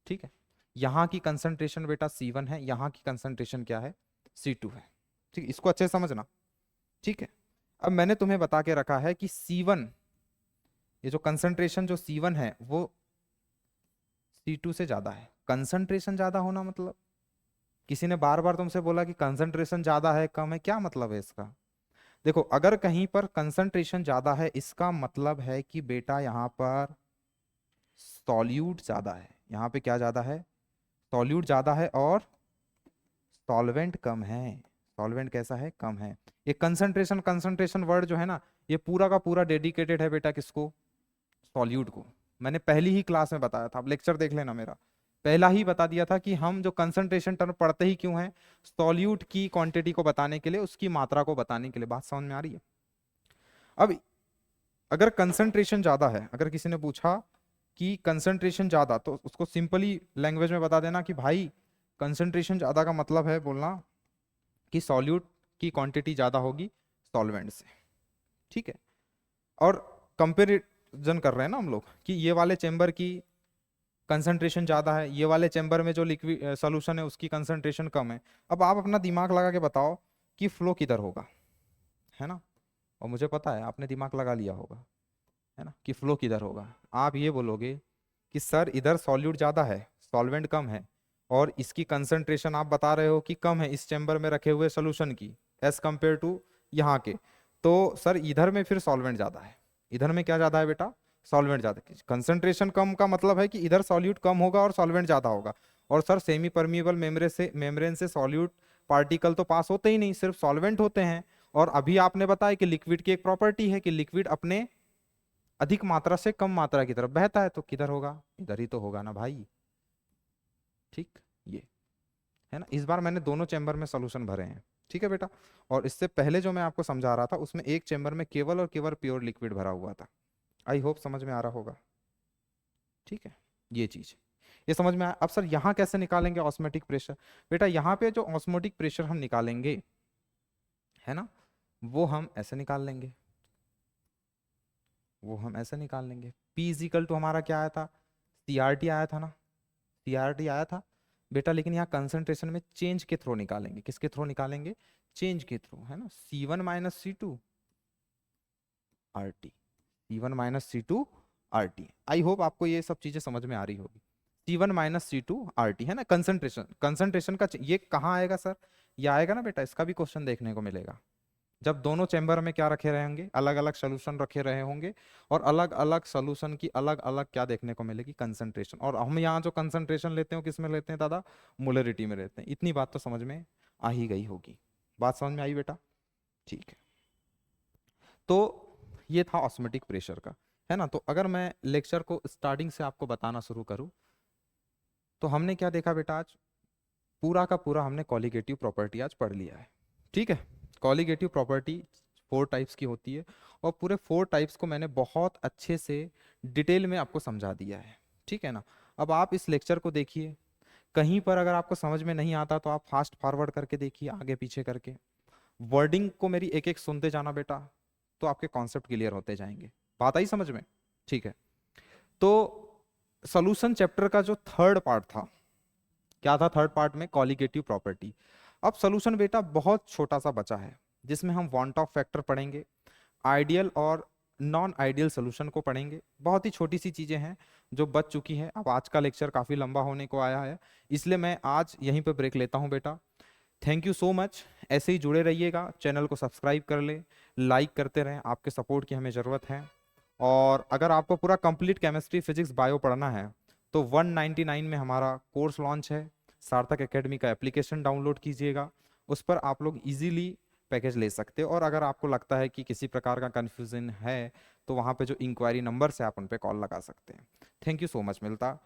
ठीक है, यहाँ की कंसंट्रेशन बेटा C1 है, यहाँ की कंसंट्रेशन क्या है? C2 है। ठीक है, इसको अच्छे से समझना, ठीक है। अब मैंने तुम्हें बता के रखा है कि C1, ये जो कंसंट्रेशन जो C1 है वो C2 से ज्यादा है। कंसंट्रेशन ज्यादा होना मतलब, किसी ने बार बार तुमसे बोला कि कंसंट्रेशन ज्यादा है कम है, क्या मतलब है इसका? देखो, अगर कहीं पर कंसंट्रेशन ज्यादा है, इसका मतलब है कि बेटा यहाँ पर सॉल्यूट ज्यादा है। यहाँ पे क्या ज्यादा है? सॉल्यूट ज्यादा है, और सॉल्वेंट कम है। सॉल्वेंट कैसा है? कम है। ये कंसंट्रेशन, कंसंट्रेशन वर्ड जो है ना, ये पूरा का पूरा डेडिकेटेड है बेटा किसको? सॉल्यूट को। मैंने पहली ही क्लास में बताया था, आप लेक्चर देख लेना मेरा, पहला ही बता दिया था कि हम जो कंसंट्रेशन टर्म पढ़ते ही क्यों है? सॉल्यूट की क्वांटिटी को बताने के लिए, उसकी मात्रा को बताने के लिए। बात समझ में आ रही है? अब अगर कंसंट्रेशन ज्यादा है, अगर किसी ने पूछा कि कंसंट्रेशन ज्यादा, तो उसको सिंपली लैंग्वेज में बता देना कि भाई कंसंट्रेशन ज्यादा का मतलब है बोलना कि सॉल्यूट की क्वांटिटी ज्यादा होगी सॉल्वेंट से, ठीक है। और कंपेरिजन कर रहे हैं ना हम लोग कि ये वाले चेंबर की कंसंट्रेशन ज्यादा है, ये वाले चेंबर में जो लिक्विड सॉल्यूशन है उसकी कंसंट्रेशन कम है। अब आप अपना दिमाग लगा के बताओ कि फ्लो किधर होगा, है ना। और मुझे पता है आपने दिमाग लगा लिया होगा, है ना, कि फ्लो किधर होगा। आप ये बोलोगे कि सर इधर सॉल्यूट ज़्यादा है, सॉल्वेंट कम है, और इसकी कंसंट्रेशन आप बता रहे हो कि कम है इस चैम्बर में रखे हुए सोल्यूशन की एज कंपेयर टू यहाँ के, तो सर इधर में फिर सॉल्वेंट ज़्यादा है। इधर में क्या ज़्यादा है बेटा? सॉल्वेंट ज़्यादा। कंसंट्रेशन कम का मतलब है कि इधर सॉल्यूट कम होगा और सॉल्वेंट ज़्यादा होगा। और सर सेमी परमिएबल मेम्ब्रेन से सॉल्यूट पार्टिकल तो पास होते ही नहीं, सिर्फ सॉल्वेंट होते हैं। और अभी आपने बताया कि लिक्विड की एक प्रॉपर्टी है कि लिक्विड अपने अधिक मात्रा से कम मात्रा की तरफ बहता है, तो किधर होगा? इधर ही तो होगा ना भाई, ठीक। ये है ना, इस बार मैंने दोनों चैम्बर में सॉल्यूशन भरे हैं, ठीक है बेटा। और इससे पहले जो मैं आपको समझा रहा था उसमें एक चैम्बर में केवल और केवल प्योर लिक्विड भरा हुआ था। आई होप समझ में आ रहा होगा, ठीक है। ये चीज, ये समझ में आया। अब सर यहाँ कैसे निकालेंगे ऑस्मोटिक प्रेशर? बेटा यहाँ पे जो ऑस्मोटिक प्रेशर हम निकालेंगे, है ना, वो हम ऐसे निकाल लेंगे, वो हम ऐसे निकाल लेंगे। P इजिकल टू हमारा क्या आया था? CRT आया था ना, CRT आया था बेटा। लेकिन यहाँ कंसंट्रेशन में चेंज के थ्रू निकालेंगे। किसके थ्रू निकालेंगे? चेंज के थ्रू, है ना। C1 minus C2 RT, C1 minus C two R T. I hope आपको ये सब चीजें समझ में आ रही होगी। C1 minus C two R T है ना, कंसंट्रेशन, कंसंट्रेशन का ये कहाँ आएगा सर, ये आएगा ना बेटा, इसका भी क्वेश्चन देखने को मिलेगा। जब दोनों चैम्बर में क्या रखे रहे होंगे, अलग अलग सोल्यूशन रखे रहे होंगे, और अलग अलग सोल्यूशन की अलग अलग क्या देखने को मिलेगी, कंसंट्रेशन। और हम यहाँ जो कंसंट्रेशन लेते हैं किस में लेते हैं दादा, मोलरिटी में लेते हैं। इतनी बात तो समझ में आ ही गई होगी। बात समझ में आई बेटा? ठीक है। तो ये था ऑस्मोटिक प्रेशर का, है ना। तो अगर मैं लेक्चर को स्टार्टिंग से आपको बताना शुरू करूँ, तो हमने क्या देखा बेटा, आज पूरा का पूरा हमने कॉलिगेटिव प्रॉपर्टी आज पढ़ लिया है। ठीक है, कॉलिगेटिव प्रॉपर्टी 4 टाइप्स की होती है, और पूरे 4 टाइप्स को मैंने बहुत अच्छे से डिटेल में आपको समझा दिया है। ठीक है ना। अब आप इस लेक्चर को देखिए, कहीं पर अगर आपको समझ में नहीं आता तो आप फास्ट फॉरवर्ड करके देखिए, आगे पीछे करके वर्डिंग को मेरी एक एक सुनते जाना बेटा, तो आपके कॉन्सेप्ट क्लियर होते जाएंगे। बात आई समझ में? ठीक है। तो सोल्यूशन चैप्टर का जो थर्ड पार्ट था, क्या था थर्ड पार्ट में, कॉलिगेटिव प्रॉपर्टी। अब सोल्यूशन बेटा बहुत छोटा सा बचा है, जिसमें हम वांट ऑफ फैक्टर पढ़ेंगे, आइडियल और नॉन आइडियल सोल्यूशन को पढ़ेंगे। बहुत ही छोटी सी चीजें हैं जो बच चुकी हैं। अब आज का लेक्चर काफी लंबा होने को आया है, इसलिए मैं आज यहीं पे ब्रेक लेता हूं बेटा। Thank you so much. ऐसे ही जुड़े रहिएगा, चैनल को सब्सक्राइब कर ले, लाइक करते रहें, आपके सपोर्ट की हमें ज़रूरत है। और अगर आपको पूरा कंप्लीट केमिस्ट्री फिजिक्स बायो पढ़ना है तो 199 में हमारा कोर्स लॉन्च है। सार्थक एकेडमी का एप्लीकेशन डाउनलोड कीजिएगा, उस पर आप लोग इजीली पैकेज ले सकते हो। और अगर आपको लगता है कि किसी प्रकार का कन्फ्यूजन है तो वहाँ पे जो इंक्वायरी नंबर है आप उन पे कॉल लगा सकते हैं। Thank you so much. मिलता